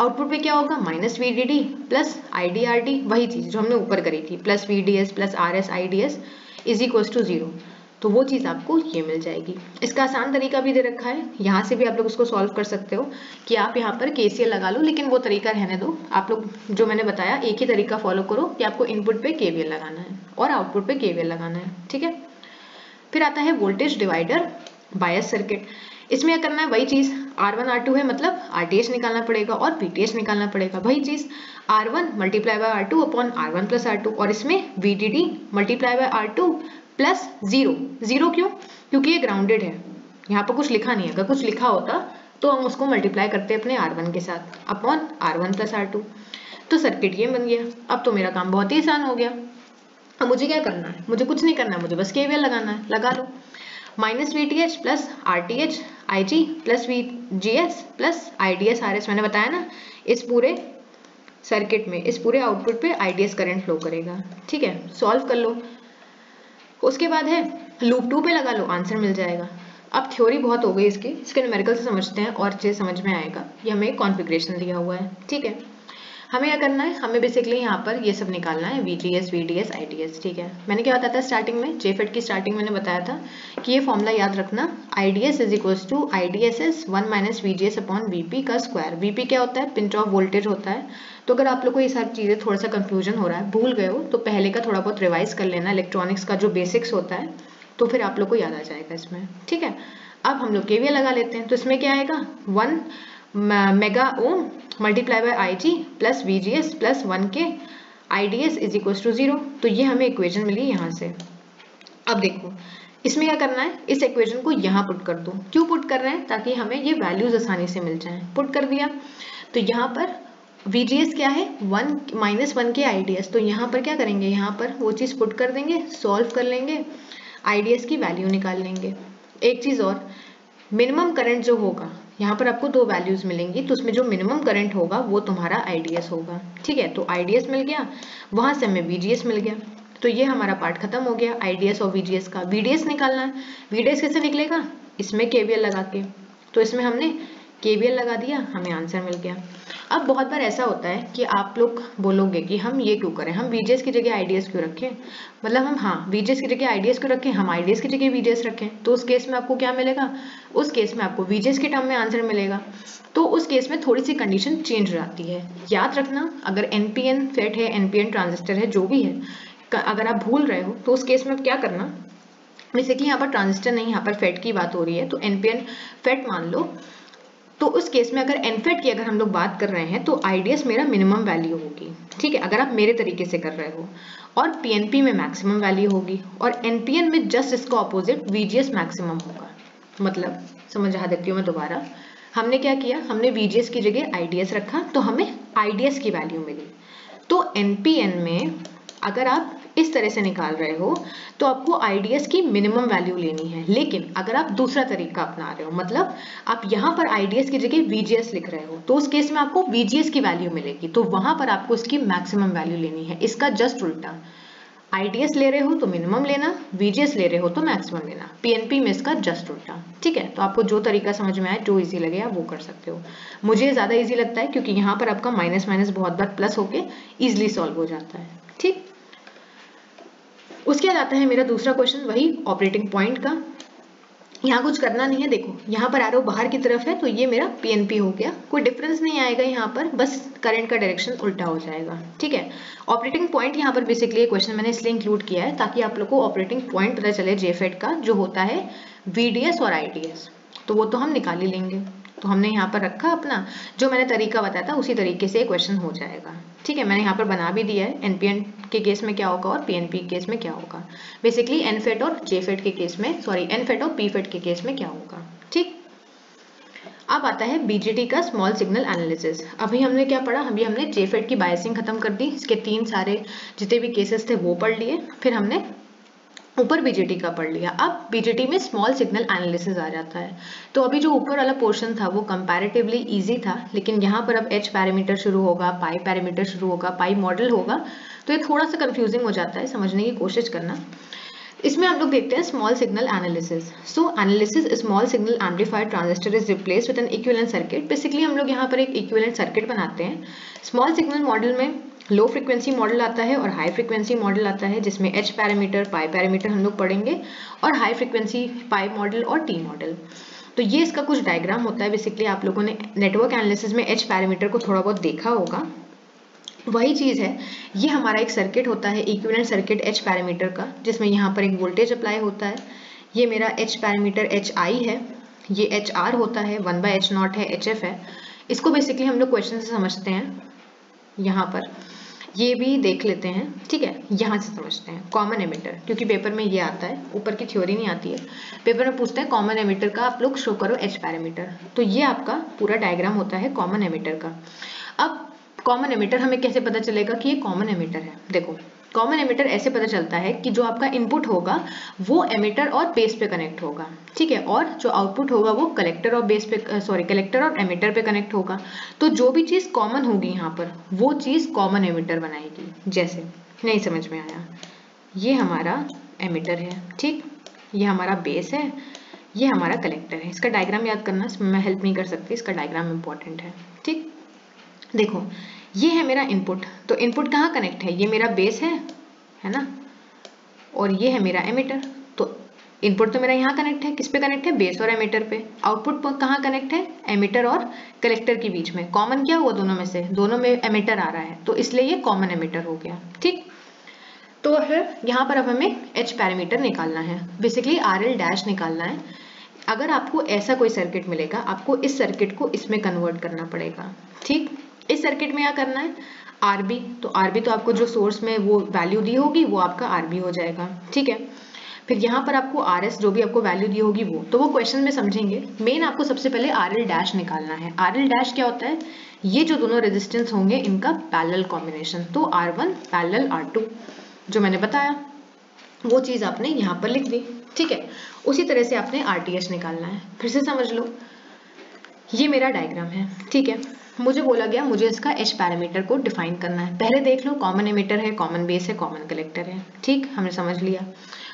आउटपुट पे क्या होगा, माइनस VDD प्लस IDRD, वही चीज जो हमने ऊपर करी थी, plus VDS plus RS IDS is equal to 0। तो वो चीज आपको ये मिल जाएगी। इसका आसान तरीका भी दे रखा है, यहाँ से भी आप लोग उसको सॉल्व कर सकते हो कि आप यहाँ पर KCL लगा लो, लेकिन वो तरीका रहने दो। आप लोग जो मैंने बताया एक ही तरीका फॉलो करो कि आपको इनपुट पे KVL लगाना है और आउटपुट पे KVL लगाना है। ठीक है, फिर आता है वोल्टेज डिवाइडर बायस सर्किट। इसमें क्या करना है, वही चीज R1 R2 है, मतलब RTH निकालना पड़ेगा और VTH निकालना पड़ेगा। वही चीज R1 multiply by R2 upon R1 plus R2, और इसमें VDD multiply by R2 plus 0। 0 क्यों, क्योंकि ये ग्राउंडेड है, यहाँ पर कुछ लिखा नहीं है। अगर कुछ लिखा होता तो हम उसको मल्टीप्लाई करते अपने R1 के साथ अपॉन R1 प्लस R2। तो सर्किट ये बन गया। अब तो मेरा काम बहुत ही आसान हो गया। अब मुझे क्या करना है, मुझे कुछ नहीं करना है, मुझे बस KVL लगाना है। लगा लो, minus VTH plus RTH IG plus VGS plus IDS RS। मैंने बताया ना, इस पूरे सर्किट में, इस पूरे आउटपुट पे IDS करंट फ्लो करेगा। ठीक है, सॉल्व कर लो। उसके बाद है लूप 2 पे लगा लो, आंसर मिल जाएगा। अब थ्योरी बहुत हो गई इसके न्यूमेरिकल से समझते हैं और अच्छे समझ में आएगा। ये हमें कॉन्फ़िगरेशन दिया हुआ है। ठीक है, हमें क्या करना है, हमें बेसिकली यहाँ पर ये सब निकालना है, VGS VDS IDS। ठीक है, मैंने क्या बताया था स्टार्टिंग में, JFET की स्टार्टिंग मैंने बताया था कि ये फॉर्मूला याद रखना, IDS is equals to IDSS 1 minus VGS upon VP का स्क्वायर। VP क्या होता है, पिंच ऑफ वोल्टेज होता है। तो अगर आप लोग को ये सारी चीजें थोड़ा सा कंफ्यूजन हो रहा है, भूल गए हो, तो पहले का थोड़ा बहुत रिवाइज कर लेना, इलेक्ट्रॉनिक्स का जो बेसिक्स होता है, तो फिर आप लोग को याद आ जाएगा इसमें। ठीक है, अब हम लोग KVL लगा लेते हैं। तो इसमें क्या आएगा, 1 mega ohm multiply by IG plus VGS plus 1K IDS is equal to 0। तो ये हमें इक्वेशन मिली यहाँ से। अब देखो इसमें क्या करना है, इस इक्वेशन को यहाँ पुट कर दो। क्यों पुट कर रहे हैं, ताकि हमें ये वैल्यूज आसानी से मिल जाएं। पुट कर दिया तो यहाँ पर VGS क्या है, 1 माइनस 1K IDS। तो यहाँ पर क्या करेंगे, यहाँ पर वो चीज़ पुट कर देंगे, सॉल्व कर लेंगे, IDS की वैल्यू निकाल लेंगे। एक चीज़ और, मिनिमम करंट जो होगा, यहाँ पर आपको दो वैल्यूज मिलेंगी, तो उसमें जो मिनिमम करंट होगा वो तुम्हारा IDS होगा। ठीक है, तो IDS मिल गया, वहां से हमें VGS मिल गया। तो ये हमारा पार्ट खत्म हो गया IDS और VGS का। VDS निकालना है, VDS कैसे निकलेगा, इसमें KVL लगा के। तो इसमें हमने KVL लगा दिया, हमें आंसर मिल गया। अब बहुत बार ऐसा होता है कि आप लोग बोलोगे कि हम ये क्यों करें, हम VGS की जगह IDS क्यों रखें, मतलब हम VGS की जगह IDS क्यों रखें, हम IDS की जगह VGS रखें। तो उस केस में आपको क्या मिलेगा, उस केस में आपको VGS के टर्म में आंसर मिलेगा। तो उस केस में थोड़ी सी कंडीशन चेंज हो जाती है। याद रखना, अगर NPN फेट है, NPN ट्रांजिस्टर है, जो भी है, अगर आप भूल रहे हो तो उस केस में क्या करना, बेसिकली यहाँ पर ट्रांजिस्टर नहीं, यहाँ पर फेट की बात हो रही है, तो NPN फेट मान लो। तो उस केस में अगर एनफेट की अगर हम लोग बात कर रहे हैं तो IDS मेरा मिनिमम वैल्यू होगी। ठीक है, अगर आप मेरे तरीके से कर रहे हो, और PNP में मैक्सिमम वैल्यू होगी, और NPN में जस्ट इसका ऑपोजिट VGS मैक्सिमम होगा। मतलब समझा देती हूँ मैं दोबारा, हमने क्या किया, हमने VGS की जगह IDS रखा, तो हमें IDS की वैल्यू मिली। तो NPN में अगर आप इस तरह से निकाल रहे हो तो आपको IDS की मिनिमम वैल्यू लेनी है। लेकिन अगर आप दूसरा तरीका अपना रहे हो, मतलब आप यहाँ पर IDS की जगह VGS लिख रहे हो, तो उस केस में आपको VGS की वैल्यू मिलेगी, तो वहां पर आपको इसकी मैक्सिमम वैल्यू लेनी है। इसका जस्ट उल्टा, ITS ले रहे हो तो मिनिमम लेना, VGS ले रहे हो तो मैक्सिमम लेना, PNP में इसका जस्ट उल्टा। ठीक है, तो आपको जो तरीका समझ में आए, जो इजी लगे आप वो कर सकते हो। मुझे ज़्यादा इजी लगता है क्योंकि यहाँ पर आपका माइनस माइनस बहुत बार प्लस होके ईजिली सॉल्व हो जाता है। ठीक, उसके बाद आता है मेरा दूसरा क्वेश्चन, वही ऑपरेटिंग पॉइंट का। यहाँ कुछ करना नहीं है, देखो यहाँ पर एरो बाहर की तरफ है तो ये मेरा PNP हो गया, कोई डिफरेंस नहीं आएगा यहाँ पर, बस करंट का डायरेक्शन उल्टा हो जाएगा। ठीक है, ऑपरेटिंग पॉइंट यहाँ पर बेसिकली ये क्वेश्चन मैंने इसलिए इंक्लूड किया है ताकि आप लोग को ऑपरेटिंग पॉइंट पता चले JFET का, जो होता है VDS और ITS, तो वो तो हम निकाल ही लेंगे। तो हमने यहाँ पर रखा अपना, जो मैंने तरीका बताया था उसी तरीके से क्वेश्चन हो जाएगा। ठीक है, मैंने यहाँ पर बना भी दिया है NPN के केस में क्या होगा और PNP के केस में क्या होगा, बेसिकली NFET और JFET के केस में, सॉरी NFET और PFET के केस में क्या होगा। ठीक, अब आता है BGT का स्मॉल सिग्नल एनालिसिस। अभी हमने क्या पढ़ा, अभी हमने JFET की बायसिंग खत्म कर दी, इसके 3 सारे जितने भी केसेस थे वो पढ़ लिए, फिर हमने ऊपर BGT का पढ़ लिया। अब BGT में स्मॉल सिग्नल एनालिसिस आ जाता है। तो अभी जो ऊपर वाला पोर्शन था वो कंपैरेटिवली इजी था, लेकिन यहाँ पर अब H पैरामीटर शुरू होगा, पाई पैरामीटर शुरू होगा, पाई मॉडल होगा, तो ये थोड़ा सा कंफ्यूजिंग हो जाता है, समझने की कोशिश करना। इसमें हम लोग देखते हैं small signal analysis. So analysis small signal amplifier transistor is replaced with N equivalent circuit. Basically हम लोग यहाँ पर एक इक्विवेलेंट सर्किट बनाते हैं। स्मॉल सिग्नल मॉडल में लो फ्रिक्वेंसी मॉडल आता है और हाई फ्रिक्वेंसी मॉडल आता है, जिसमें H पैरामीटर, पाई पैरामीटर हम लोग पढ़ेंगे, और हाई फ्रिक्वेंसी पाई मॉडल और T मॉडल। तो ये इसका कुछ डायग्राम होता है। बेसिकली आप लोगों ने नेटवर्क एनालिसिस में H पैरामीटर को थोड़ा बहुत देखा होगा, वही चीज है। ये हमारा एक सर्किट होता है, इक्विवेलेंट सर्किट H पैरामीटर का, जिसमें यहाँ पर एक वोल्टेज अप्लाई होता है। ये मेरा H पैरामीटर HI है, ये HR होता है, 1/H0 है, HF है। इसको बेसिकली हम लोग क्वेश्चन से समझते हैं। यहाँ पर ये भी देख लेते हैं, ठीक है, यहाँ से समझते हैं कॉमन एमिटर, क्योंकि पेपर में ये आता है, ऊपर की थ्योरी नहीं आती है। पेपर में पूछते हैं कॉमन एमिटर का आप लोग शो करो H पैरामीटर, तो ये आपका पूरा डायग्राम होता है कॉमन एमिटर का। अब कॉमन एमिटर हमें कैसे पता चलेगा कि ये कॉमन एमिटर है? देखो, कॉमन एमिटर ऐसे पता चलता है कि जो आपका इनपुट होगा वो एमिटर और बेस पे कनेक्ट होगा, ठीक है, और जो आउटपुट होगा वो कलेक्टर और बेस पे, सॉरी, कलेक्टर और एमिटर पे कनेक्ट होगा। तो जो भी चीज कॉमन होगी यहाँ पर वो चीज कॉमन एमिटर बनाएगी। जैसे, नहीं समझ में आया, ये हमारा एमिटर है, ठीक, ये हमारा बेस है, ये हमारा कलेक्टर है। इसका डायग्राम याद करना, इसमें मैं हेल्प नहीं कर सकती, इसका डायग्राम इंपॉर्टेंट है। ठीक, देखो ये है मेरा इनपुट, तो इनपुट कहाँ कनेक्ट है? ये मेरा बेस है ना, और ये है मेरा एमिटर। तो इनपुट तो मेरा यहाँ कनेक्ट है, किस पे कनेक्ट है? बेस और एमिटर पे। आउटपुट कहाँ कनेक्ट है? एमिटर और कलेक्टर के बीच में। कॉमन क्या हुआ दोनों में से? दोनों में एमिटर आ रहा है, तो इसलिए ये कॉमन एमिटर हो गया। ठीक, तो फिर यहाँ पर अब हमें H पैरामीटर निकालना है, बेसिकली RL डैश निकालना है। अगर आपको ऐसा कोई सर्किट मिलेगा, आपको इस सर्किट को इसमें कन्वर्ट करना पड़ेगा। ठीक, इस सर्किट में क्या करना है? RB, तो RB तो आपको जो सोर्स में वो वैल्यू दी होगी वो आपका RB हो जाएगा, ठीक है। फिर यहाँ पर आपको RS जो भी आपको वैल्यू दी होगी वो, तो वो क्वेश्चन में समझेंगे। मेन आपको सबसे पहले RL डैश निकालना है। RL डैश क्या होता है? ये जो दोनों रेजिस्टेंस होंगे इनका पैरेलल कॉम्बिनेशन, तो R1 पैरेलल R2 जो मैंने बताया वो चीज आपने यहाँ पर लिख दी, ठीक है। उसी तरह से आपने RTH निकालना है। फिर से समझ लो, ये मेरा डायग्राम है, ठीक है। मुझे बोला गया मुझे इसका H पैरामीटर को डिफाइन करना है। पहले देख लो, कॉमन एमिटर है, कॉमन बेस है, कॉमन कलेक्टर है, ठीक, हमने समझ लिया।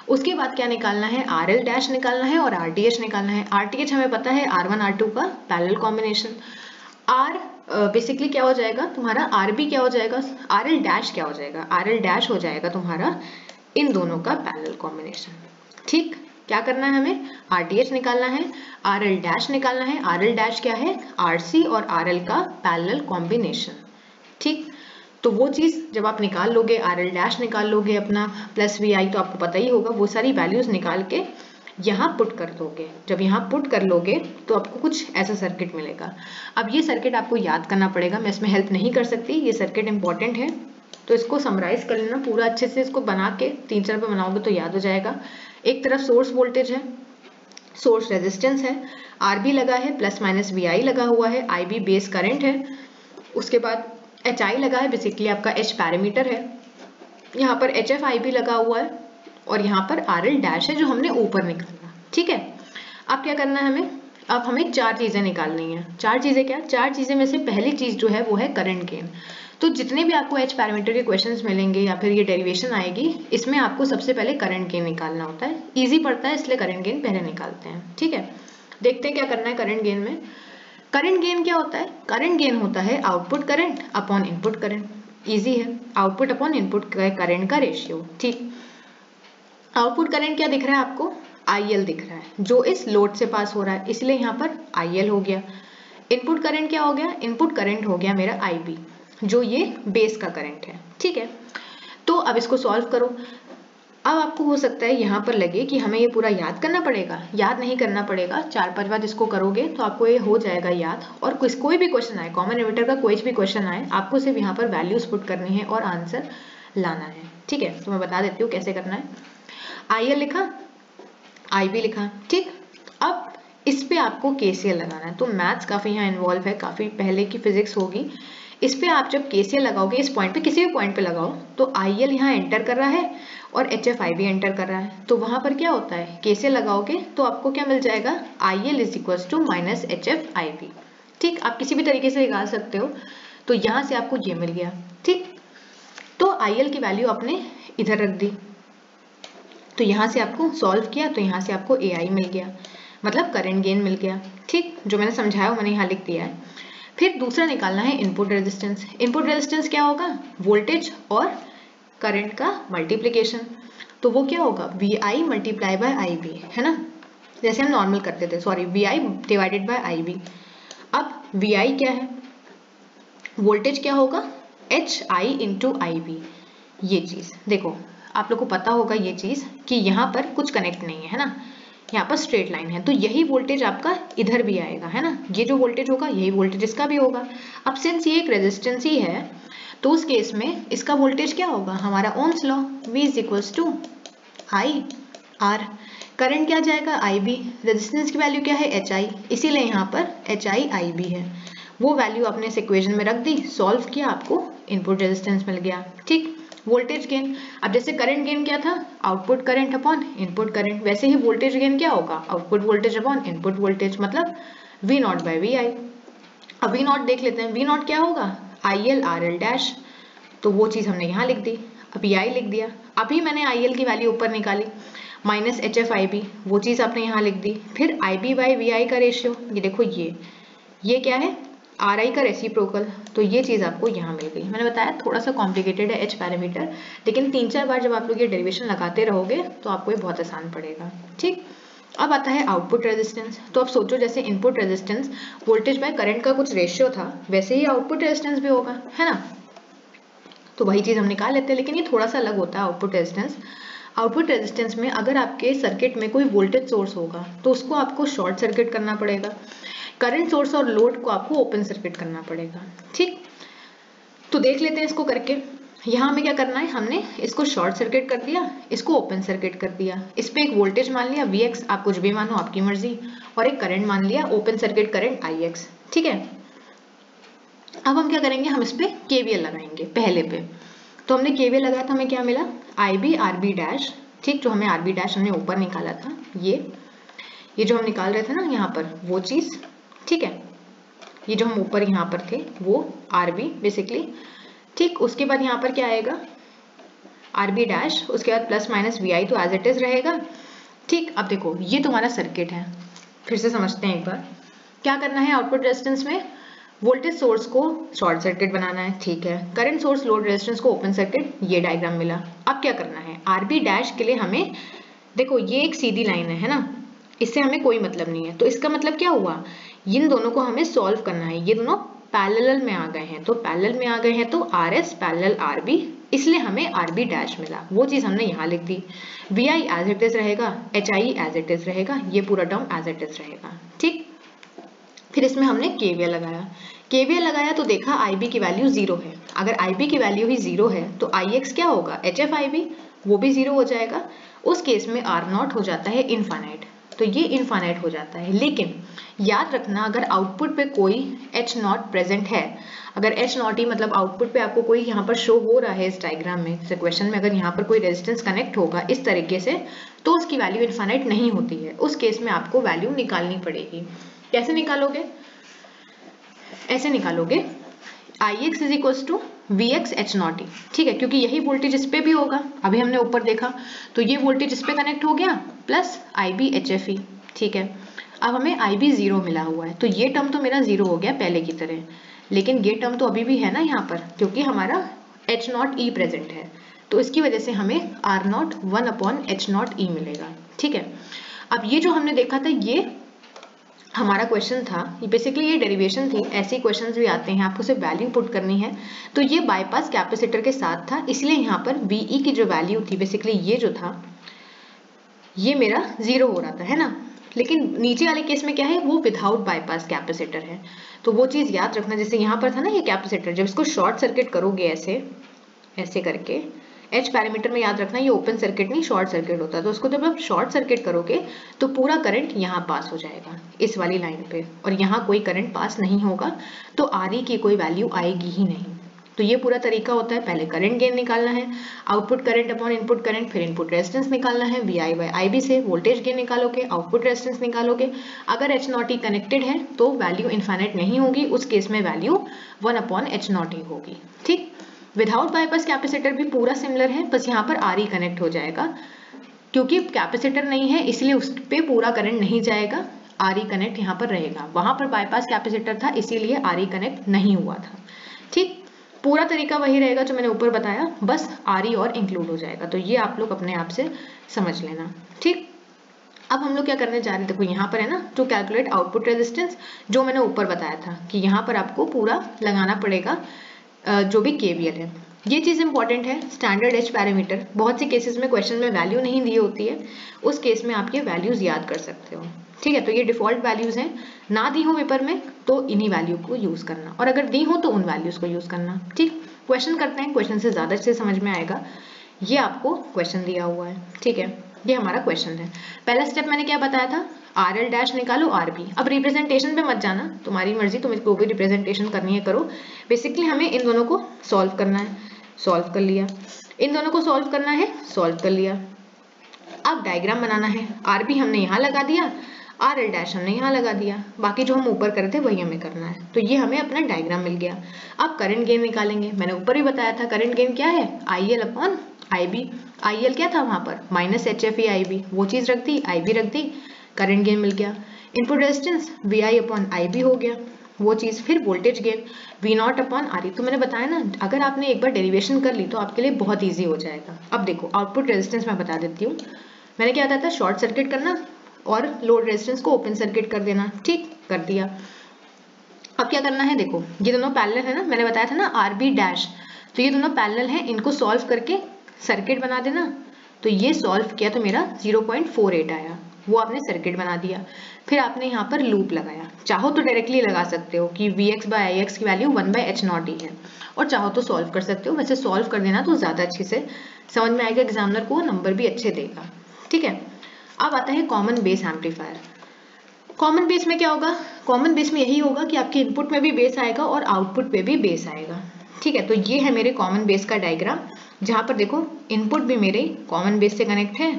उसके बाद क्या निकालना है? RL डैश निकालना है और RTH निकालना है। RTH हमें पता है R1 R2 का पैरेलल कॉम्बिनेशन। बेसिकली क्या हो जाएगा तुम्हारा? RB क्या हो जाएगा? RL डैश क्या हो जाएगा? RL डैश हो जाएगा तुम्हारा इन दोनों का पैरेलल कॉम्बिनेशन। ठीक, क्या करना है हमें? RTH निकालना है, RL डैश निकालना है। RL डैश क्या है? RC और RL का पैरेलल कॉम्बिनेशन। ठीक, तो वो चीज जब आप निकाल लोगे, RL डैश निकाल लोगे अपना प्लस VI, तो आपको पता ही होगा, वो सारी वैल्यूज निकाल के यहाँ पुट कर दोगे। जब यहाँ पुट कर लोगे तो आपको कुछ ऐसा सर्किट मिलेगा। अब ये सर्किट आपको याद करना पड़ेगा, मैं इसमें हेल्प नहीं कर सकती, ये सर्किट इंपॉर्टेंट है, तो इसको समराइज कर लेना पूरा अच्छे से। इसको बना के 3-4 पे बनाओगे तो याद हो जाएगा। एक तरफ सोर्स वोल्टेज है, सोर्स रेजिस्टेंस है, RB लगा है, प्लस माइनस VI लगा हुआ है, IB बेस करंट है, उसके बाद HI लगा है, बेसिकली आपका H पैरामीटर है, यहाँ पर HF IB लगा हुआ है, और यहाँ पर RL डैश है जो हमने ऊपर निकाला। ठीक है, अब क्या करना है हमें? अब हमें 4 चीजें निकालनी है। 4 चीजें क्या? 4 चीजें में से पहली चीज जो है वो है करंट गेन। तो जितने भी आपको एच पैरामीटर के क्वेश्चंस मिलेंगे या फिर ये डेरिवेशन आएगी, इसमें आपको सबसे पहले करंट गेन निकालना होता है। इजी पड़ता है इसलिए करंट गेन पहले निकालते हैं, ठीक है। देखते हैं क्या करना है करंट गेन में। करंट गेन क्या होता है? करंट गेन होता है output current upon input current. Easy है, आउटपुट अपॉन इनपुट करंट का रेशियो, ठीक। आउटपुट करंट क्या दिख रहा है आपको? IL दिख रहा है, जो इस लोड से पास हो रहा है, इसलिए यहाँ पर IL हो गया। इनपुट करंट क्या हो गया? इनपुट करंट हो गया मेरा IB, जो ये बेस का करंट है, ठीक है। तो अब इसको सॉल्व करो। अब आपको हो सकता है यहाँ पर लगे कि हमें ये पूरा याद करना पड़ेगा। याद नहीं करना पड़ेगा, 4-5 बार इसको करोगे तो आपको ये हो जाएगा याद। और कोई भी क्वेश्चन आए, कॉमन एमिटर का कोई भी क्वेश्चन आए, आपको सिर्फ यहाँ पर वैल्यूज पुट करनी है और आंसर लाना है, ठीक है। तो मैं बता देती हूँ कैसे करना है। IL लिखा, IB लिखा, ठीक। अब इस पे आपको KCL लगाना है। तो मैथ्स काफी यहाँ इन्वॉल्व है, काफी पहले की फिजिक्स होगी। इस पे आप जब KCL लगाओगे, इस पॉइंट पे किसी भी पॉइंट पे लगाओ, तो IL यहाँ एंटर कर रहा है और HFIB एंटर कर रहा है। तो वहां पर क्या होता है? KCL लगाओगे तो आपको क्या मिल जाएगा? IL is equal to minus HFIB, ठीक। आप किसी भी तरीके से निकाल सकते हो। तो यहाँ से आपको ये मिल गया, ठीक। तो IL की वैल्यू आपने इधर रख दी, तो यहाँ से आपको सॉल्व किया तो यहाँ से आपको AI मिल गया, मतलब करंट गेन मिल गया, ठीक। जो मैंने समझाया वो मैंने यहाँ लिख दिया है। फिर दूसरा निकालना है इनपुट रेजिस्टेंस। इनपुट रेजिस्टेंस क्या होगा? वोल्टेज और करंट का मल्टीप्लीकेशन। तो वो क्या होगा? VI मल्टीप्लाई बाय IB, है ना, जैसे हम नॉर्मल करते थे, sorry, VI divided by IB। अब VI क्या है? वोल्टेज क्या होगा? HI into IB। ये चीज देखो, आप लोग को पता होगा ये चीज कि यहाँ पर कुछ कनेक्ट नहीं है ना, यहाँ पर स्ट्रेट लाइन है, तो यही वोल्टेज आपका इधर भी आएगा, है ना। ये जो वोल्टेज होगा यही वोल्टेज इसका भी होगा। अब सिंस ये एक रेजिस्टेंस ही है, तो उस केस में इसका वोल्टेज क्या होगा? हमारा ohms law, V is equals to IR। Current क्या जाएगा? IB। रेजिस्टेंस की वैल्यू क्या है? HI, इसीलिए यहाँ पर HI/IB है। वो वैल्यू आपने इस इक्वेशन में रख दी, सॉल्व किया, आपको इनपुट रेजिस्टेंस मिल गया, ठीक। वोल्टेज गेन, अब जैसे करंट गेन क्या था? Output current upon input current, वैसे ही वोल्टेज गेन क्या होगा? Output voltage upon input voltage, मतलब V0/VI। अब V0 देख लेते हैं, V0 क्या होगा? IL RL dash. तो वो चीज हमने यहाँ लिख दी, अब EI लिख दिया। अभी मैंने IL की वैल्यू ऊपर निकाली, माइनस HFIB, वो चीज आपने यहाँ लिख दी। फिर IB/VI का रेशियो, ये देखो, ये क्या है? RI का रेसिप्रोकल, तो ये चीज आपको यहाँ मिल गई। मैंने बताया थोड़ा सा कॉम्प्लिकेटेड है H पैरामीटर, लेकिन 3-4 बार जब आप लोग ये डेरिवेशन लगाते रहोगे तो आपको ये बहुत आसान पड़ेगा, ठीक। अब आता है आउटपुट रेजिस्टेंस। तो अब सोचो, जैसे input resistance voltage by current का कुछ रेशियो था, वैसे ही आउटपुट रेजिस्टेंस भी होगा, है ना। तो वही चीज हम निकाल लेते हैं, लेकिन ये थोड़ा सा अलग होता है आउटपुट रेजिस्टेंस। आउटपुट रेजिस्टेंस में अगर आपके सर्किट में कोई वोल्टेज सोर्स होगा तो उसको आपको शॉर्ट सर्किट करना पड़ेगा, करंट सोर्स और लोड को आपको ओपन सर्किट करना पड़ेगा, ठीक। तो देख लेते हैं इसको करके। यहाँ हमें क्या करना है? हमने इसको शॉर्ट सर्किट कर दिया, इसको ओपन सर्किट कर दिया। इस पे एक वोल्टेज मान लिया Vx, आप कुछ भी मानो, आपकी मर्जी, और एक करंट मान लिया, ओपन सर्किट करंट Ix, ठीक है। अब हम क्या करेंगे? हम इस पे KVL लगाएंगे पहले पे। तो हमने KVL लगाया था, हमें क्या मिला? IB RB डैश, ठीक। जो हमें RB डैश हमने ऊपर निकाला था, ये जो हम निकाल रहे थे ना यहाँ पर, वो चीज, ठीक है। ये जो हम ऊपर यहाँ पर थे वो RB बेसिकली, ठीक। उसके बाद यहाँ पर क्या आएगा? RB डैश, उसके बाद प्लस माइनस VI, तो एज इट इज रहेगा, ठीक। अब देखो, ये तुम्हारा सर्किट है, फिर से समझते हैं एक बार। क्या करना है? आउटपुट रेजिस्टेंस में वोल्टेज सोर्स को शॉर्ट सर्किट बनाना है, ठीक है। करंट सोर्स लोड रेजिस्टेंस को ओपन सर्किट, ये डायग्राम मिला। अब क्या करना है? RB डैश के लिए हमें, देखो ये एक सीधी लाइन है ना, इससे हमें कोई मतलब नहीं है, तो इसका मतलब क्या हुआ? इन दोनों को हमें सॉल्व करना है, ये दोनों पैरेलल में आ गए हैं, तो पैरेलल में आ गए हैं तो RS पैरेलल RB, इसलिए हमें RB डैश मिला। वो चीज हमने यहाँ लिख दी। VI एज इट इज रहेगा, HI एज इट इज रहेगा, ये पूरा टर्म एज इट इज रहेगा, ठीक। फिर इसमें हमने KVL लगाया। KVL लगाया तो देखा IB की वैल्यू 0 है। अगर IB की वैल्यू ही 0 है तो IX क्या होगा? HFIB, वो भी 0 हो जाएगा। उस केस में R0 हो जाता है इनफाइनाइट, तो ये इनफाइनाइट हो जाता है। लेकिन याद रखना, अगर आउटपुट पे कोई H0 प्रेजेंट है, अगर H0 ही मतलब आउटपुट पे आपको कोई यहाँ पर शो हो रहा है इस डायग्राम में, जैसे क्वेश्चन में अगर यहाँ पर कोई रेजिस्टेंस कनेक्ट होगा इस तरीके से, तो उसकी वैल्यू इनफाइनाइट नहीं होती है। उस केस में आपको वैल्यू निकालनी पड़ेगी। कैसे निकालोगे? ऐसे निकालोगे, Ix is equal to Vx H naught E, ठीक है, क्योंकि यही वोल्टेज इस पे भी होगा, अभी हमने ऊपर देखा, तो ये वोल्टेज इस पे कनेक्ट हो गया प्लस IB HFE, ठीक है। अब हमें IB 0 मिला हुआ है, तो ये टर्म तो मेरा 0 हो गया पहले की तरह, लेकिन ये टर्म तो अभी भी है ना यहाँ पर, क्योंकि हमारा H नॉट ई प्रेजेंट है, तो इसकी वजह से हमें R नॉट 1/H नॉट ई मिलेगा, ठीक है। अब ये जो हमने देखा था ये हमारा क्वेश्चन था, बेसिकली ये डेरिवेशन थी, ऐसे क्वेश्चंस भी आते हैं, आपको सिर्फ वैल्यू पुट करनी है। तो ये बाईपास कैपेसिटर के साथ था, इसलिए यहाँ पर VE की जो वैल्यू थी, बेसिकली ये जो था ये मेरा 0 हो रहा था, है ना। लेकिन नीचे वाले केस में क्या है, वो विदाउट बाईपास कैपेसिटर है, तो वो चीज याद रखना। जैसे यहाँ पर था ना ये कैपेसिटर, जब इसको शॉर्ट सर्किट करोगे ऐसे ऐसे करके, H पैरामीटर में याद रखना ये ओपन सर्किट नहीं शॉर्ट सर्किट होता है, तो उसको जब आप शॉर्ट सर्किट करोगे तो पूरा करंट यहाँ पास हो जाएगा इस वाली लाइन पे, और यहाँ कोई करंट पास नहीं होगा, तो RE की कोई वैल्यू आएगी ही नहीं। तो ये पूरा तरीका होता है, पहले करंट गेन निकालना है, output current upon input current, फिर इनपुट रेजिस्टेंस निकालना है, VI बाय IB से वोल्टेज गेन निकालोगे, आउटपुट रेजिस्टेंस निकालोगे। अगर H नॉट ई कनेक्टेड है तो वैल्यू इनफाइनाइट नहीं होगी, उस केस में वैल्यू 1/H नॉट ई होगी, ठीक। विदाउट बाईपास कैपेसिटर भी पूरा सिमिलर है, बस यहाँ पर RE कनेक्ट हो जाएगा, क्योंकि कैपेसिटर नहीं है इसलिए उस पे पूरा करंट नहीं जाएगा, RE कनेक्ट यहाँ पर रहेगा। वहां पर बाईपास कैपेसिटर था इसीलिए RE कनेक्ट नहीं हुआ था, ठीक। पूरा तरीका वही रहेगा जो मैंने ऊपर बताया, बस RE और इंक्लूड हो जाएगा, तो ये आप लोग अपने आप से समझ लेना, ठीक। अब हम लोग क्या करने जा रहे हैं, देखो यहाँ पर है ना, टू कैलकुलेट आउटपुट रेजिस्टेंस, जो मैंने ऊपर बताया था कि यहाँ पर आपको पूरा लगाना पड़ेगा जो भी KVL है। ये चीज इंपॉर्टेंट है, स्टैंडर्ड H पैरामीटर, बहुत से केसेस में क्वेश्चन में वैल्यू नहीं दी होती है, उस केस में आप ये वैल्यूज याद कर सकते हो, ठीक है। तो ये डिफॉल्ट वैल्यूज हैं, ना दी हो पेपर में तो इन्हीं वैल्यू को यूज करना, और अगर दी हो तो उन वैल्यूज को यूज करना, ठीक। क्वेश्चन करते हैं, क्वेश्चन से ज्यादा अच्छे समझ में आएगा। ये आपको क्वेश्चन दिया हुआ है, ठीक है, ये हमारा क्वेश्चन है। पहला स्टेप मैंने क्या बताया था, RL डैश निकालो RB। अब रिप्रेजेंटेशन पे मत जाना, तुम्हारी मर्जी, तुम इसको भी रिप्रेजेंटेशन करनी है करो। बेसिकली हमें इन दोनों को सॉल्व करना है, सॉल्व कर लिया, इन दोनों को सॉल्व करना है, सॉल्व कर लिया। अब डायग्राम बनाना है, RB हमने यहाँ लगा दिया, RL डैश हमने यहाँ लगा दिया, बाकी जो हम ऊपर करे थे वही हमें करना है, तो ये हमें अपना डायग्राम मिल गया। अब करंट गेन निकालेंगे, मैंने ऊपर ही बताया था करंट गेन क्या है, IL अपॉन IB। IL क्या था वहां पर, -HFE IB, वो चीज रख दी, IB रख दी, करंट गेन मिल गया। Input resistance VI upon IB हो गया, वो चीज। फिर voltage gain V not upon RE। तो मैंने बताया ना, अगर आपने एक बार डेरिवेशन कर ली तो आपके लिए बहुत ईजी हो जाएगा। अब देखो आउटपुट रेजिस्टेंस मैं बता देती हूँ, मैंने क्या बताया था, शॉर्ट सर्किट करना और लोड रेजिस्टेंस को ओपन सर्किट कर देना, ठीक, कर दिया। अब क्या करना है, देखो ये दोनों पैरेलल है ना, मैंने बताया था ना RB डैश, तो ये दोनों पैरेलल है, इनको सॉल्व करके सर्किट बना देना। तो ये सॉल्व किया तो मेरा 0.48 आया, वो आपने सर्किट बना दिया। फिर आपने यहाँ पर लूप लगाया, चाहो तो डायरेक्टली लगा सकते हो कि Vx बाय Ix की वैल्यू 1/H नॉट ई है, और चाहो तो सॉल्व कर सकते हो, वैसे सॉल्व कर देना तो ज्यादा अच्छे से समझ में आएगा, एग्जामिनर को नंबर भी अच्छे देगा, ठीक है। अब आता है common base amplifier. Common base में क्या होगा, कॉमन बेस में यही होगा कि आपके इनपुट में भी बेस आएगा और आउटपुट पे भी बेस आएगा, ठीक है। तो ये है मेरे कॉमन बेस का डायग्राम, जहां पर देखो इनपुट भी मेरे कॉमन बेस से कनेक्ट है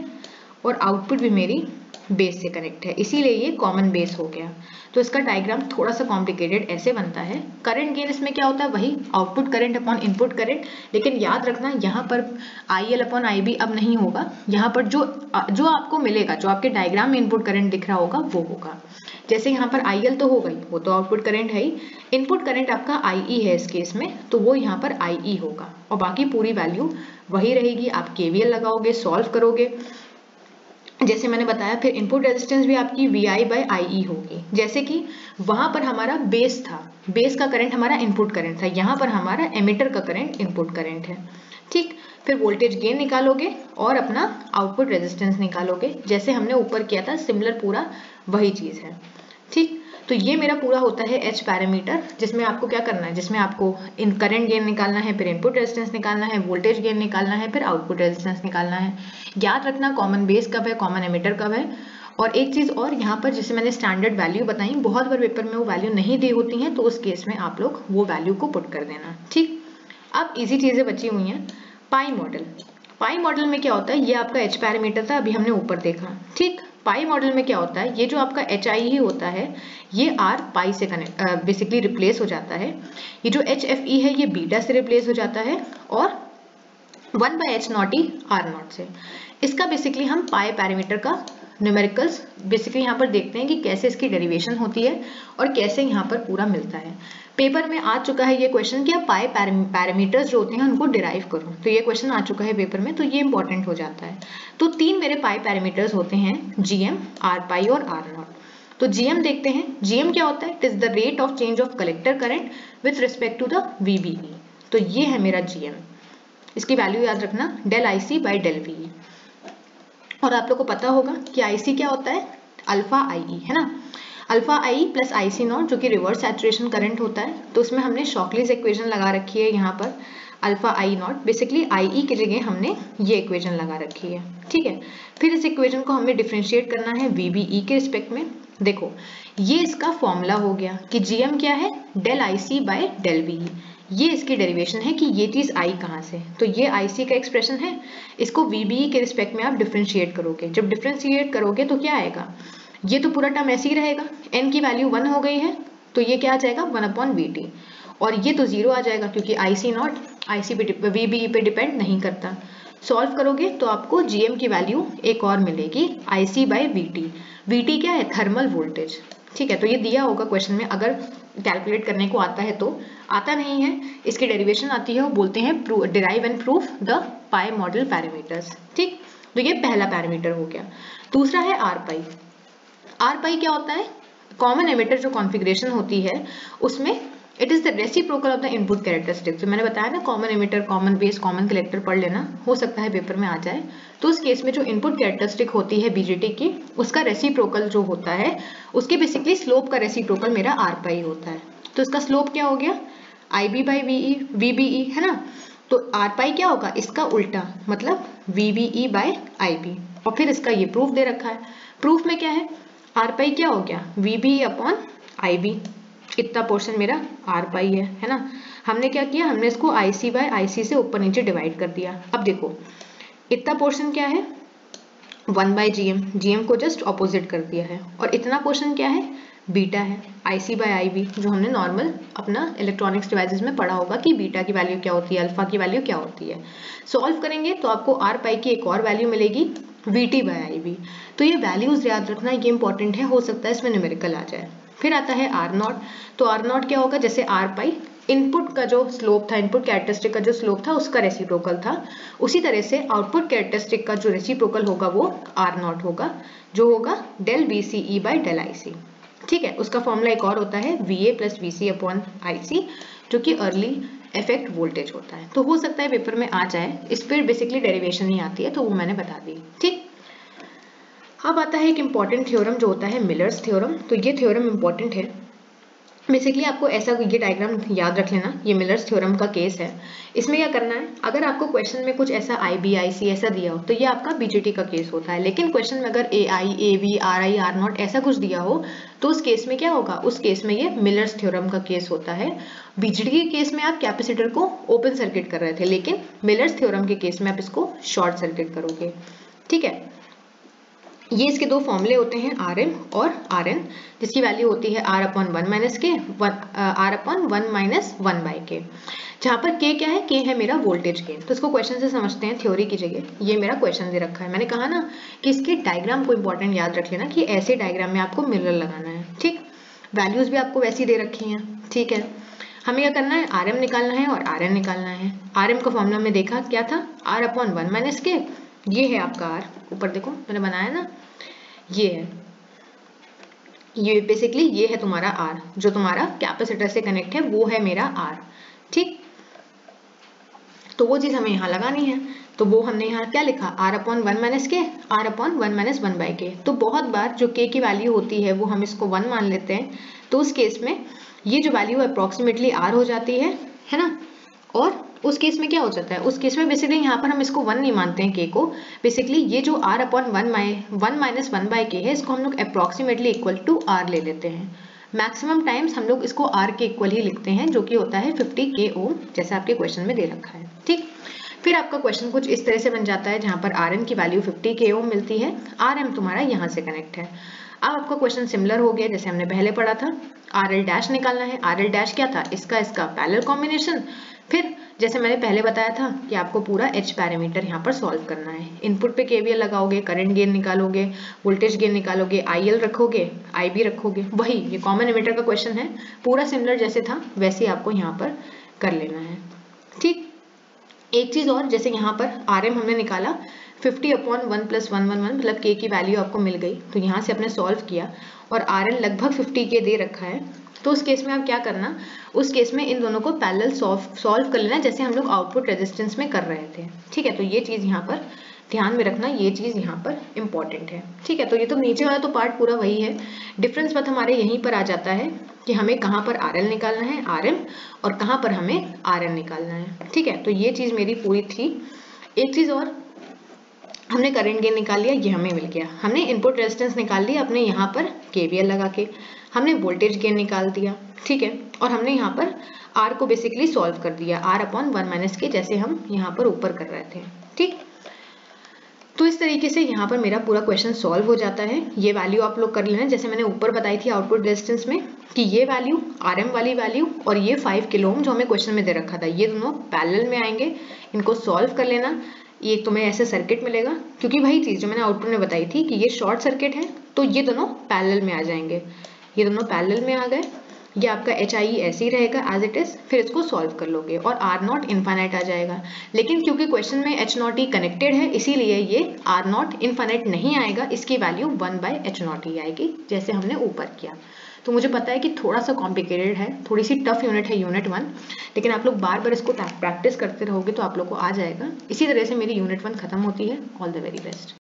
और आउटपुट भी मेरी बेस से कनेक्ट है, इसीलिए ये कॉमन बेस हो गया। तो इसका डायग्राम थोड़ा सा कॉम्प्लिकेटेड ऐसे बनता है। करंट गेन इसमें क्या होता है, वही output current upon input current, लेकिन याद रखना यहाँ पर IL अपॉन IB अब नहीं होगा, यहाँ पर जो आपको मिलेगा, जो आपके डायग्राम में इनपुट करंट दिख रहा होगा वो होगा। जैसे यहाँ पर IL तो हो गई, वो तो आउटपुट करंट है ही, इनपुट करंट आपका IE है इस केस में, तो वो यहाँ पर IE होगा, और बाकी पूरी वैल्यू वही रहेगी। आप KVL लगाओगे, सॉल्व करोगे, जैसे मैंने बताया। फिर इनपुट रेजिस्टेंस भी आपकी VI बाय IE होगी, जैसे कि वहां पर हमारा बेस था, बेस का करंट हमारा इनपुट करंट था, यहाँ पर हमारा एमिटर का करंट इनपुट करंट है, ठीक। फिर वोल्टेज गेन निकालोगे और अपना आउटपुट रेजिस्टेंस निकालोगे, जैसे हमने ऊपर किया था, सिमिलर पूरा वही चीज है, ठीक। तो ये मेरा पूरा होता है H पैरामीटर, जिसमें आपको क्या करना है, जिसमें आपको इन करंट गेन निकालना है, फिर इनपुट रेजिस्टेंस निकालना है, वोल्टेज गेन निकालना है, फिर आउटपुट रेजिस्टेंस निकालना है। याद रखना कॉमन बेस कब है, कॉमन एमिटर कब है। और एक चीज और, यहाँ पर जैसे मैंने स्टैंडर्ड वैल्यू बताई, बहुत बार पेपर में वो वैल्यू नहीं दी होती है, तो उस केस में आप लोग वो वैल्यू को पुट कर देना, ठीक। अब इजी चीजें बची हुई हैं। पाई मॉडल, पाई मॉडल में क्या होता है, ये आपका H पैरामीटर था, अभी हमने ऊपर देखा, ठीक। पाई मॉडल में क्या होता है, ये जो आपका एच आई ही होता है ये आर पाई से कनेक्ट बेसिकली रिप्लेस हो जाता है। ये जो एच एफ ई है ये बीटा से रिप्लेस हो जाता है और 1/h0 ही r0 से। इसका बेसिकली हम पाई पैरामीटर का न्यूमेरिकल्स बेसिकली यहाँ पर देखते हैं कि कैसे इसकी डेरिवेशन होती है और कैसे यहाँ पर पूरा मिलता है। पेपर में आ चुका है ये क्वेश्चन कि आप पाई पैरामीटर्स जो होते हैं उनको डिराइव करो, तो ये क्वेश्चन आ चुका है पेपर में, तो ये इंपॉर्टेंट हो जाता है। तो 3 मेरे पाई पैरामीटर्स होते हैं, जीएम, आर पाई और r0। तो जीएम देखते हैं, जीएम क्या होता है, it is the rate of change of collector current with respect to the VBE. तो ये है मेरा जीएम, इसकी वैल्यू याद रखना del I C by del V. और आप लोग को पता होगा कि आईसी क्या होता है, अल्फा आई ई, है ना। Alpha I plus I C not जो कि रिवर्स सैचुरेशन करंट होता है, तो उसमें हमने शॉकलीज इक्वेशन लगा रखी है यहाँ पर alpha I naught, basically I E की जगह हमने ये इक्वेशन लगा रखी है, ठीक है। फिर इस इक्वेशन को हमें डिफ्रेंशिएट करना है वीबीई के रिस्पेक्ट में। देखो ये इसका फॉर्मूला हो गया कि जीएम क्या है, del I C by del VE. ये इसकी डेरिवेशन है कि ये चीज आई कहाँ से, तो ये आईसी का एक्सप्रेशन है, इसको वीबीई के रिस्पेक्ट में आप डिफरेंशिएट करोगे। जब डिफरेंशिएट करोगे तो क्या आएगा, ये तो पूरा टर्म ऐसे ही रहेगा, n की वैल्यू 1 हो गई है तो ये क्या आ जाएगा 1/VT, और ये तो 0 आ जाएगा क्योंकि आईसी नॉट आईसी पे वीबीई पे डिपेंड नहीं करता। सॉल्व करोगे तो आपको जीएम की वैल्यू एक और मिलेगी आईसी बाय वीटी। वीटी क्या है, थर्मल वोल्टेज, ठीक है। तो ये दिया होगा क्वेश्चन में, अगर कैलकुलेट करने को आता है तो, आता नहीं है इसकी डेरिवेशन आती है, वो बोलते हैं derive and proof the pi model parameters, ठीक। तो ये पहला पैरामीटर हो गया। दूसरा है आर पाई। आर पाई क्या होता है, कॉमन एमिटर जो कॉन्फ़िगरेशन होती है उसमें it is the reciprocal of the input characteristic. तो मैंने बताया ना common emitter, common base, common collector पढ़ लेना, हो सकता है पेपर में आ जाए। तो उस केस में जो इनपुट कैरेक्टरिस्टिक होती है बीजेटी की, उसका रेसिप्रोकल जो होता है, उसके बेसिकली स्लोप का रेसिप्रोकल मेरा आर पाई होता है। तो इसका स्लोप क्या हो गया, आई बी बाई वीई, वीबीई, है ना। तो आर पाई क्या होगा, इसका उल्टा, मतलब वीबीई बाय आई बी। और फिर इसका ये प्रूफ दे रखा है, प्रूफ में क्या है, आर पाई क्या हो गया, वीबीई अपॉन आई बी, इतना पोर्शन मेरा आर पाई है ना। हमने क्या किया, हमने इसको आईसी बाय आईसी से ऊपर नीचे डिवाइड कर दिया। अब देखो इतना पोर्शन क्या है 1/GM, जीएम को जस्ट ऑपोजिट कर दिया है, और इतना पोर्शन क्या है, बीटा है, आईसी बाय आई बी, जो हमने नॉर्मल अपना इलेक्ट्रॉनिक्स डिवाइसेस में पढ़ा होगा कि बीटा की वैल्यू क्या होती है, अल्फा की वैल्यू क्या होती है। सॉल्व करेंगे तो आपको आर पाई की एक और वैल्यू मिलेगी वीटी बाय आई बी। तो ये वैल्यूज याद रखना, ये इंपॉर्टेंट है, हो सकता है इसमें न्यूमेरिकल आ जाए। फिर आता है आर नॉट। तो आर नॉट क्या होगा, जैसे आर पाई इनपुट का जो स्लोप था, इनपुट कैरेक्टरिस्टिक का जो स्लोप था उसका रेसिप्रोकल था, उसी तरह से आउटपुट कैरेक्टरिस्टिक का जो रेसिप्रोकल होगा वो आर नॉट होगा, जो होगा del BCE by del IC, ठीक है। उसका फॉर्मूला एक और होता है VA plus VC upon IC, जो कि अर्ली इफेक्ट वोल्टेज होता है। तो हो सकता है पेपर में आ जाए, इस पर बेसिकली डेरिवेशन नहीं आती है तो वो मैंने बता दी, ठीक। अब आता है एक इंपॉर्टेंट थ्योरम जो होता है मिलर्स थ्योरम। तो ये थ्योरम इंपॉर्टेंट है, बेसिकली आपको ऐसा ये डायग्राम याद रख लेना, ये मिलर्स थ्योरम का केस है। इसमें क्या करना है, अगर आपको क्वेश्चन में कुछ ऐसा आई बी आई सी ऐसा दिया हो तो ये आपका बीजेटी का केस होता है। लेकिन क्वेश्चन में अगर A I A V R I R naught ऐसा कुछ दिया हो तो उस केस में क्या होगा, उस केस में ये मिलर्स थ्योरम का केस होता है। बीजेटी के केस में आप कैपेसिटर को ओपन सर्किट कर रहे थे, लेकिन मिलर्स थ्योरम के केस में आप इसको शॉर्ट सर्किट करोगे, ठीक है। ये इसके दो फॉर्मूले होते हैं आर एम और आर एन, जिसकी वैल्यू होती है आर अपॉन 1 माइनस के, आर अपॉन 1 माइनस 1 बाई के, जहाँ पर के क्या है, के है मेरा वोल्टेज गेन। तो इसको क्वेश्चन से समझते हैं थ्योरी की जगह, ये मेरा क्वेश्चन दे रखा है। मैंने कहा ना कि इसके डायग्राम को इंपॉर्टेंट याद रख लेना कि ऐसे डायग्राम में आपको मिरर लगाना है, ठीक। वैल्यूज भी आपको वैसी दे रखी हैं, ठीक है। हमें क्या करना है, आर एम निकालना है और आर एन निकालना है। आर एम का फॉर्मूला में देखा क्या था, आर अपॉन 1 माइनस के, ये है आपका आर, ऊपर देखो मैंने बनाया ना, ये है, ये बेसिकली ये है तुम्हारा आर, जो तुम्हारा कैपेसिटर से कनेक्ट है वो है मेरा आर, ठीक। तो वो चीज हमें यहाँ लगानी है, तो वो हमने यहाँ क्या लिखा, आर अपॉन 1 माइनस के, आर अपॉन 1 माइनस 1 बाई के। तो बहुत बार जो के की वैल्यू होती है वो हम इसको 1 मान लेते हैं, तो उस केस में ये जो वैल्यू अप्रोक्सीमेटली आर हो जाती है ना। और उस केस में क्या हो जाता है, उस केस में बेसिकली यहाँ पर हम इसको 1 नहीं मानते हैं के को, बेसिकली ये जो r अपॉन 1 माइनस 1 बाई के है, इसको हम लोग अप्रोक्सीमेटली इक्वल टू r ले लेते हैं। मैक्सिमम टाइम्स हम लोग इसको r के इक्वल ही लिखते हैं, जो कि होता है 50 k ओम, जैसा आपके क्वेश्चन में दे रखा है, ठीक। फिर आपका क्वेश्चन कुछ इस तरह से बन जाता है जहां पर Rn की वैल्यू 50 k ओम मिलती है, Rm तुम्हारा यहाँ से कनेक्ट है। अब आपका क्वेश्चन सिमिलर हो गया जैसे हमने पहले पढ़ा था, RL डैश निकालना है। RL डैश क्या था, इसका पैरेलल कॉम्बिनेशन। फिर जैसे मैंने पहले बताया था कि आपको पूरा H पैरामीटर यहाँ पर सॉल्व करना है। इनपुट पे KVL लगाओगे, करंट गेन निकालोगे, वोल्टेज गेन निकालोगे, IL रखोगे, IB रखोगे, वही ये कॉमन एमिटर का क्वेश्चन है, पूरा सिमिलर जैसे था वैसे आपको यहाँ पर कर लेना है। ठीक, एक चीज और, जैसे यहाँ पर Rm हमने निकाला 50/1 + 111 मतलब k की वैल्यू आपको मिल गई, तो यहाँ से आपने सॉल्व किया और Rn लगभग 50 k दे रखा है, तो उस केस में आप क्या करना, उस केस में इन दोनों को पैरेलल सॉल्व कर लेना जैसे हम लोग आउटपुट रेजिस्टेंस में कर रहे थे। ठीक है, तो ये चीज यहाँ पर ध्यान में रखना, ये चीज यहाँ पर इंपॉर्टेंट है। ठीक है, तो ये तो नीचे वाला तो पार्ट पूरा वही है, डिफरेंस बस हमारे यहीं पर आ जाता है कि हमें कहाँ पर RL निकालना है, Rm, और कहाँ पर हमें Rn निकालना है। ठीक है, तो ये चीज मेरी पूरी थी। एक चीज और, हमने करंट गेन निकाल लिया, ये हमें मिल गया। हमने इनपुट रेजिस्टेंस निकाल लिया अपने यहाँ पर KVL लगा के, हमने वोल्टेज गेन निकाल दिया। ठीक है, और हमने यहाँ पर R को बेसिकली सॉल्व कर दिया, R/1 - k जैसे हम यहाँ पर ऊपर कर रहे थे। ठीक, तो इस तरीके से यहाँ पर मेरा पूरा क्वेश्चन सॉल्व हो जाता है। ये वैल्यू आप लोग कर लेना, जैसे मैंने ऊपर बताई थी आउटपुट रेजिस्टेंस में कि ये वैल्यू Rm वाली वैल्यू और ये 5 किलो ओम जो हमें क्वेश्चन में दे रखा था, ये दोनों पैरेलल में आएंगे, इनको सॉल्व कर लेना। ये तुम्हें ऐसे सर्किट मिलेगा, क्योंकि वही चीज जो मैंने आउटपुट में बताई थी कि ये शॉर्ट सर्किट है, तो ये दोनों पैरेलल में आ जाएंगे, ये दोनों पैरेलल में आ गए। ये आपका HIE ऐसे ही रहेगा एज इट इज, फिर इसको सॉल्व कर लोगे और R0 इनफाइनाइट आ जाएगा। लेकिन क्योंकि क्वेश्चन में H0 कनेक्टेड है, इसीलिए ये R0 इनफाइनाइट नहीं आएगा, इसकी वैल्यू 1/H0 ही आएगी जैसे हमने ऊपर किया। तो मुझे पता है कि थोड़ा सा कॉम्प्लिकेटेड है, थोड़ी सी टफ यूनिट है यूनिट 1, लेकिन आप लोग बार बार इसको प्रैक्टिस करते रहोगे तो आप लोग को आ जाएगा। इसी तरह से मेरी यूनिट 1 खत्म होती है। All the very best.